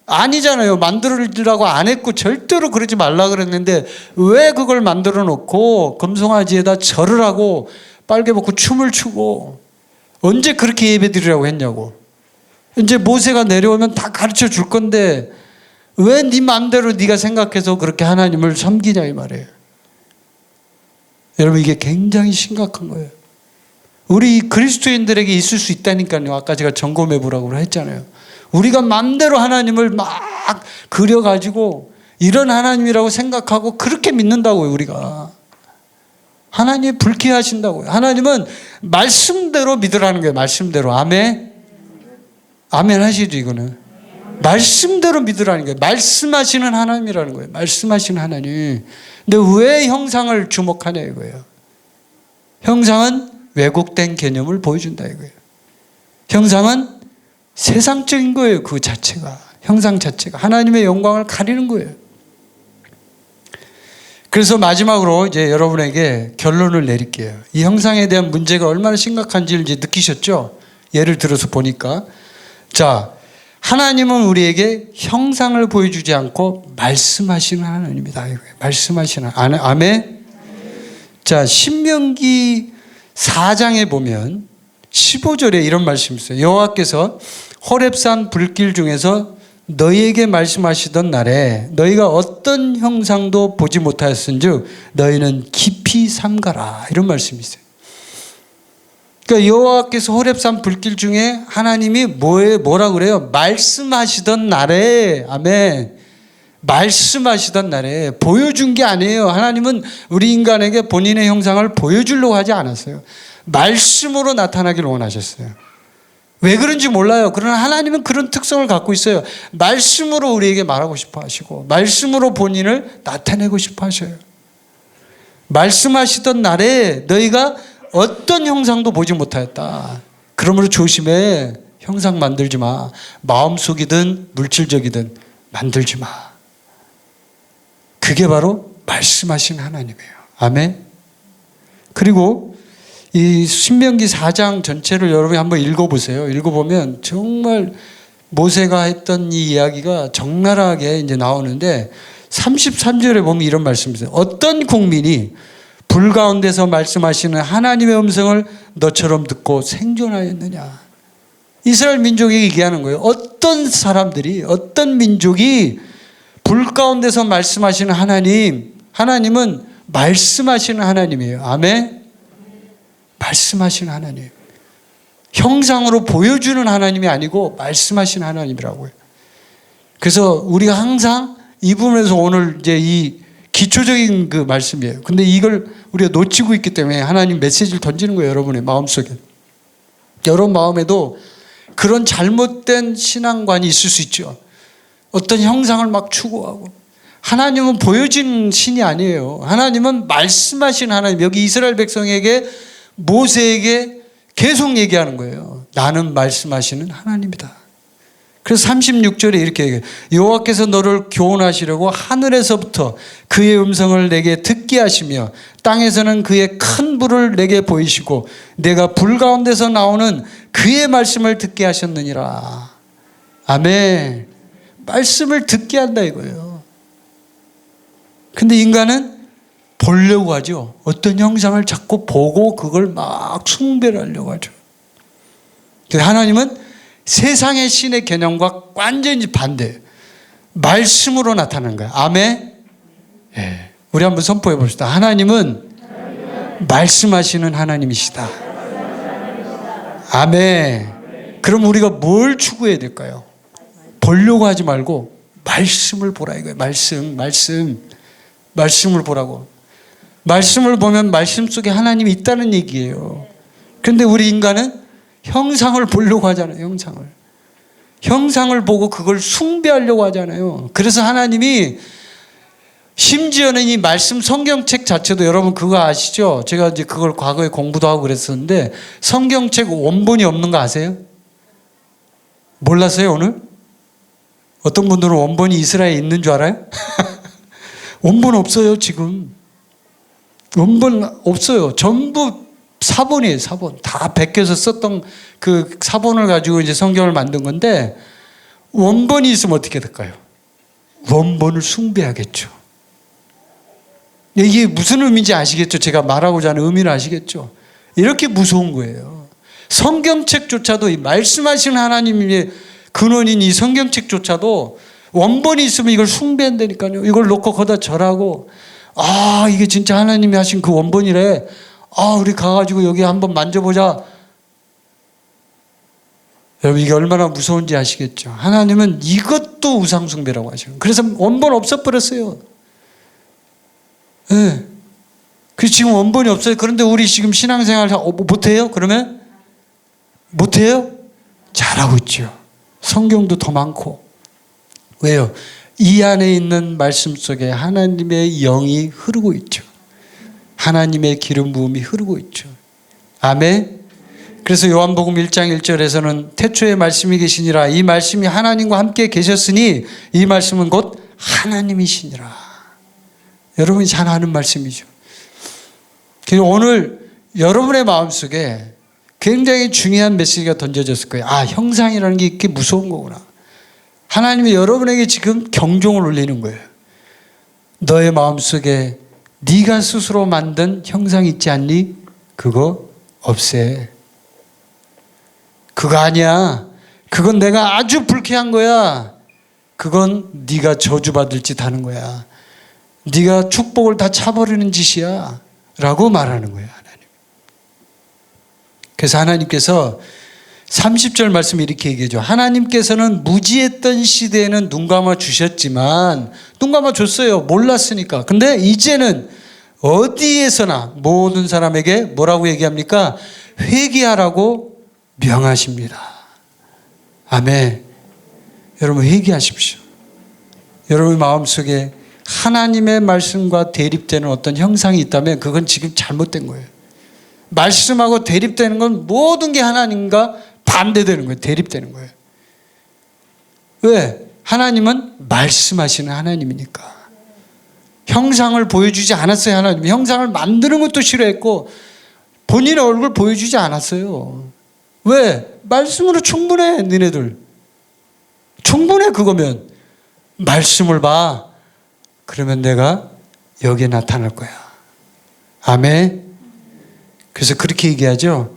아니잖아요. 만들으라고 안 했고 절대로 그러지 말라 그랬는데 왜 그걸 만들어 놓고 금송아지에다 절을 하고 빨개 벗고 춤을 추고 언제 그렇게 예배 드리라고 했냐고. 이제 모세가 내려오면 다 가르쳐 줄 건데 왜 네 마음대로 네가 생각해서 그렇게 하나님을 섬기냐 이 말이에요. 여러분 이게 굉장히 심각한 거예요. 우리 그리스도인들에게 있을 수 있다니까요. 아까 제가 점검해 보라고 했잖아요. 우리가 마음대로 하나님을 막 그려가지고 이런 하나님이라고 생각하고 그렇게 믿는다고요. 우리가. 하나님이 불쾌하신다고요. 하나님은 말씀대로 믿으라는 거예요. 말씀대로. 아멘. 아멘 하시죠 이거는. 말씀대로 믿으라는 거예요. 말씀하시는 하나님이라는 거예요. 말씀하시는 하나님. 근데 왜 형상을 주목하냐 이거예요. 형상은 왜곡된 개념을 보여준다 이거예요. 형상은 세상적인 거예요. 그 자체가. 형상 자체가. 하나님의 영광을 가리는 거예요. 그래서 마지막으로 이제 여러분에게 결론을 내릴게요. 이 형상에 대한 문제가 얼마나 심각한지를 이제 느끼셨죠? 예를 들어서 보니까. 자, 하나님은 우리에게 형상을 보여주지 않고 말씀하시는 하나님이다. 말씀하시는 아멘. 자, 신명기 4장에 보면 15절에 이런 말씀이 있어요. 여호와께서 호렙산 불길 중에서 너희에게 말씀하시던 날에 너희가 어떤 형상도 보지 못하였은즉 너희는 깊이 삼가라. 이런 말씀이 있어요. 그러니까 여호와께서 호렙산 불길 중에 하나님이 뭐라고 그래요? 말씀하시던 날에. 아멘. 말씀하시던 날에 보여준 게 아니에요. 하나님은 우리 인간에게 본인의 형상을 보여주려고 하지 않았어요. 말씀으로 나타나기를 원하셨어요. 왜 그런지 몰라요. 그러나 하나님은 그런 특성을 갖고 있어요. 말씀으로 우리에게 말하고 싶어 하시고 말씀으로 본인을 나타내고 싶어 하셔요. 말씀하시던 날에 너희가 어떤 형상도 보지 못하였다. 그러므로 조심해. 형상 만들지 마. 마음속이든 물질적이든 만들지 마. 그게 바로 말씀하신 하나님이에요. 아멘. 그리고 이 신명기 4장 전체를 여러분이 한번 읽어보세요. 읽어보면 정말 모세가 했던 이 이야기가 적나라하게 이제 나오는데 33절에 보면 이런 말씀이 있어요. 어떤 국민이 불 가운데서 말씀하시는 하나님의 음성을 너처럼 듣고 생존하였느냐. 이스라엘 민족이 얘기하는 거예요. 어떤 사람들이, 어떤 민족이 불 가운데서 말씀하시는 하나님은 말씀하시는 하나님이에요. 아멘. 말씀하시는 하나님. 형상으로 보여주는 하나님이 아니고 말씀하시는 하나님이라고요. 그래서 우리가 항상 이 부분에서 오늘 이제 이 기초적인 그 말씀이에요. 근데 이걸 우리가 놓치고 있기 때문에 하나님 메시지를 던지는 거예요. 여러분의 마음속에. 여러분 마음에도 그런 잘못된 신앙관이 있을 수 있죠. 어떤 형상을 막 추구하고. 하나님은 보여진 신이 아니에요. 하나님은 말씀하신 하나님. 여기 이스라엘 백성에게 모세에게 계속 얘기하는 거예요. 나는 말씀하시는 하나님이다. 그래서 36절에 이렇게 얘기해요. 여호와께서 너를 교훈하시려고 하늘에서부터 그의 음성을 내게 듣게 하시며 땅에서는 그의 큰 불을 내게 보이시고 내가 불 가운데서 나오는 그의 말씀을 듣게 하셨느니라. 아멘. 말씀을 듣게 한다 이거예요. 근데 인간은 보려고 하죠. 어떤 형상을 자꾸 보고 그걸 막 숭배를 하려고 하죠. 하나님은 세상의 신의 개념과 완전히 반대. 말씀으로 나타나는 거예요. 아멘? 예. 우리 한번 선포해 봅시다. 하나님은 말씀하시는 하나님이시다. 아멘. 그럼 우리가 뭘 추구해야 될까요? 보려고 하지 말고 말씀을 보라 이거예요. 말씀을 보라고. 말씀을 보면 말씀 속에 하나님이 있다는 얘기예요. 그런데 우리 인간은 형상을 보려고 하잖아요. 형상을 보고 그걸 숭배하려고 하잖아요. 그래서 하나님이 심지어는 이 말씀 성경책 자체도 여러분 그거 아시죠? 제가 이제 그걸 과거에 공부도 하고 그랬었는데 성경책 원본이 없는 거 아세요? 몰랐어요 오늘? 어떤 분들은 원본이 이스라엘에 있는 줄 알아요? 원본 없어요 지금. 원본 없어요. 전부 사본이에요. 사본. 다 베껴서 썼던 그 사본을 가지고 이제 성경을 만든 건데 원본이 있으면 어떻게 될까요? 원본을 숭배하겠죠. 이게 무슨 의미인지 아시겠죠? 제가 말하고자 하는 의미를 아시겠죠? 이렇게 무서운 거예요. 성경책조차도 이 말씀하시는 하나님의 근원인 이 성경책조차도 원본이 있으면 이걸 숭배한다니까요. 이걸 놓고 거기다 절하고 아 이게 진짜 하나님이 하신 그 원본이래. 아 우리 가가지고 여기 한번 만져보자. 여러분 이게 얼마나 무서운지 아시겠죠? 하나님은 이것도 우상숭배라고 하셔요. 그래서 원본 없어버렸어요. 네. 그 지금 원본이 없어요. 그런데 우리 지금 신앙생활 못해요? 그러면 못해요? 잘하고 있죠. 성경도 더 많고. 왜요? 이 안에 있는 말씀 속에 하나님의 영이 흐르고 있죠. 하나님의 기름 부음이 흐르고 있죠. 아멘. 그래서 요한복음 1장 1절에서는 태초에 말씀이 계시니라. 이 말씀이 하나님과 함께 계셨으니 이 말씀은 곧 하나님이시니라. 여러분이 잘 아는 말씀이죠. 오늘 여러분의 마음속에 굉장히 중요한 메시지가 던져졌을 거예요. 아, 형상이라는 게 이렇게 무서운 거구나. 하나님이 여러분에게 지금 경종을 울리는 거예요. 너의 마음속에 네가 스스로 만든 형상 있지 않니? 그거 없애. 그거 아니야. 그건 내가 아주 불쾌한 거야. 그건 네가 저주받을 짓 하는 거야. 네가 축복을 다 차버리는 짓이야 라고 말하는 거예요. 하나님. 그래서 하나님께서 30절 말씀 이렇게 얘기해줘. 하나님께서는 무지했던 시대에는 눈 감아 주셨지만 눈 감아 줬어요. 몰랐으니까. 근데 이제는 어디에서나 모든 사람에게 뭐라고 얘기합니까? 회개하라고 명하십니다. 아멘. 여러분 회개하십시오. 여러분 마음속에 하나님의 말씀과 대립되는 어떤 형상이 있다면 그건 지금 잘못된 거예요. 말씀하고 대립되는 건 모든 게 하나님과 반대되는 거예요. 대립되는 거예요. 왜? 하나님은 말씀하시는 하나님이니까. 형상을 보여주지 않았어요. 하나님. 형상을 만드는 것도 싫어했고 본인의 얼굴 보여주지 않았어요. 왜? 말씀으로 충분해. 너네들. 충분해 그거면. 말씀을 봐. 그러면 내가 여기에 나타날 거야. 아멘. 그래서 그렇게 얘기하죠.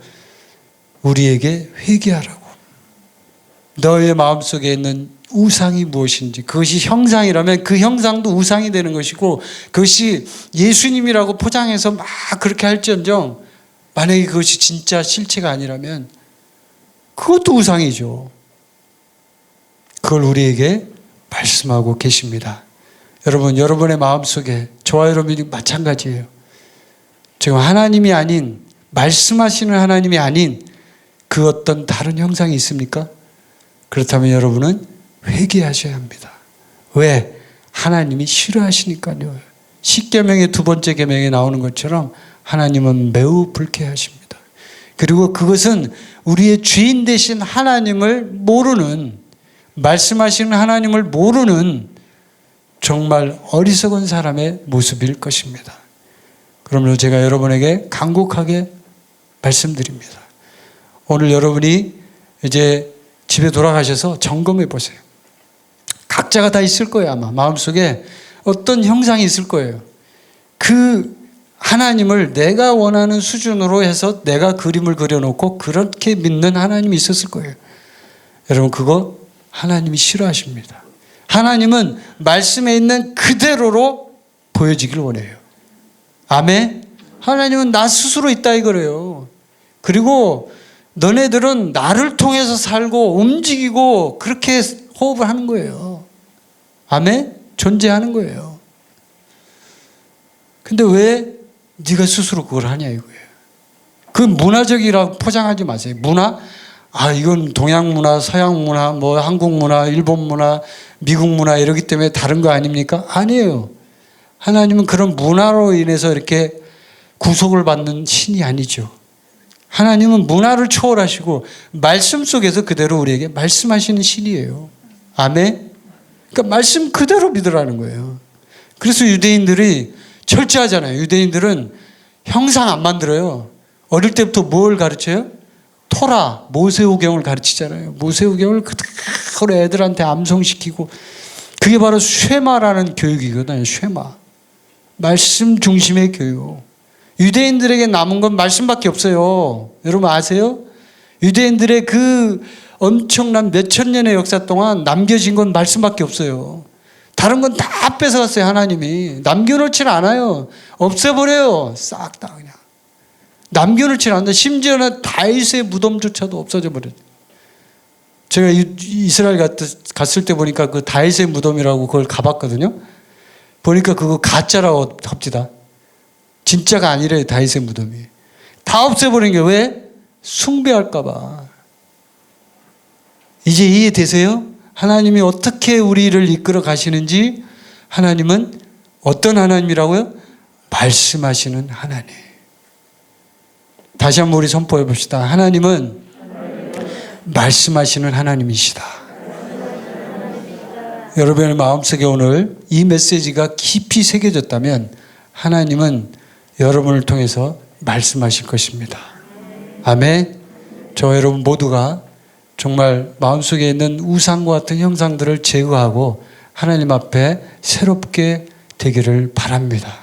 우리에게 회개하라고. 너의 마음속에 있는 우상이 무엇인지, 그것이 형상이라면 그 형상도 우상이 되는 것이고, 그것이 예수님이라고 포장해서 막 그렇게 할지언정 만약에 그것이 진짜 실체가 아니라면 그것도 우상이죠. 그걸 우리에게 말씀하고 계십니다. 여러분, 여러분의 마음속에 저와 여러분이 마찬가지예요. 지금 하나님이 아닌, 말씀하시는 하나님이 아닌 그 어떤 다른 형상이 있습니까? 그렇다면 여러분은 회개하셔야 합니다. 왜? 하나님이 싫어하시니까요. 십계명의 두 번째 계명에 나오는 것처럼 하나님은 매우 불쾌하십니다. 그리고 그것은 우리의 주인 되신 하나님을 모르는, 말씀하시는 하나님을 모르는 정말 어리석은 사람의 모습일 것입니다. 그러므로 제가 여러분에게 간곡하게 말씀드립니다. 오늘 여러분이 이제 집에 돌아가셔서 점검해 보세요. 각자가 다 있을 거예요. 아마 마음속에 어떤 형상이 있을 거예요. 그 하나님을 내가 원하는 수준으로 해서 내가 그림을 그려놓고 그렇게 믿는 하나님이 있었을 거예요. 여러분, 그거 하나님이 싫어하십니다. 하나님은 말씀에 있는 그대로로 보여지길 원해요. 아멘. 하나님은 나 스스로 있다 이거래요. 그리고 너네들은 나를 통해서 살고 움직이고 그렇게 호흡을 하는 거예요. 아멘. 존재하는 거예요. 근데 왜 네가 스스로 그걸 하냐 이거예요. 그 문화적이라고 포장하지 마세요. 문화? 이건 동양 문화, 서양 문화, 뭐 한국 문화, 일본 문화, 미국 문화 이러기 때문에 다른 거 아닙니까? 아니에요. 하나님은 그런 문화로 인해서 이렇게 구속을 받는 신이 아니죠. 하나님은 문화를 초월하시고 말씀 속에서 그대로 우리에게 말씀하시는 신이에요. 아멘. 그러니까 말씀 그대로 믿으라는 거예요. 그래서 유대인들이 철저하잖아요. 유대인들은 형상 안 만들어요. 어릴 때부터 뭘 가르쳐요? 토라, 모세오경을 가르치잖아요. 모세오경을 그대로 애들한테 암송시키고, 그게 바로 쉐마라는 교육이거든요. 쉐마. 말씀 중심의 교육. 유대인들에게 남은 건 말씀밖에 없어요. 여러분 아세요? 유대인들의 그 엄청난 몇천 년의 역사 동안 남겨진 건 말씀밖에 없어요. 다른 건 다 뺏어갔어요. 하나님이 남겨놓지는 않아요. 없애버려요. 싹 다 그냥 남겨놓지는 않는다. 심지어는 다윗의 무덤조차도 없어져 버려요. 제가 이스라엘 갔을 때 보니까 그 다윗의 무덤이라고 그걸 가봤거든요. 보니까 그거 가짜라고 합디다. 진짜가 아니래요. 다윗의 무덤이 다 없애버린 게 왜? 숭배할까 봐. 이제 이해되세요? 하나님이 어떻게 우리를 이끌어 가시는지. 하나님은 어떤 하나님이라고요? 말씀하시는 하나님. 다시 한번 우리 선포해 봅시다. 하나님은 말씀하시는 하나님이시다. 여러분의 마음속에 오늘 이 메시지가 깊이 새겨졌다면 하나님은 여러분을 통해서 말씀하실 것입니다. 아멘. 저 여러분 모두가 정말 마음속에 있는 우상과 같은 형상들을 제거하고 하나님 앞에 새롭게 되기를 바랍니다.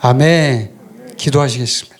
아멘. 기도하시겠습니다.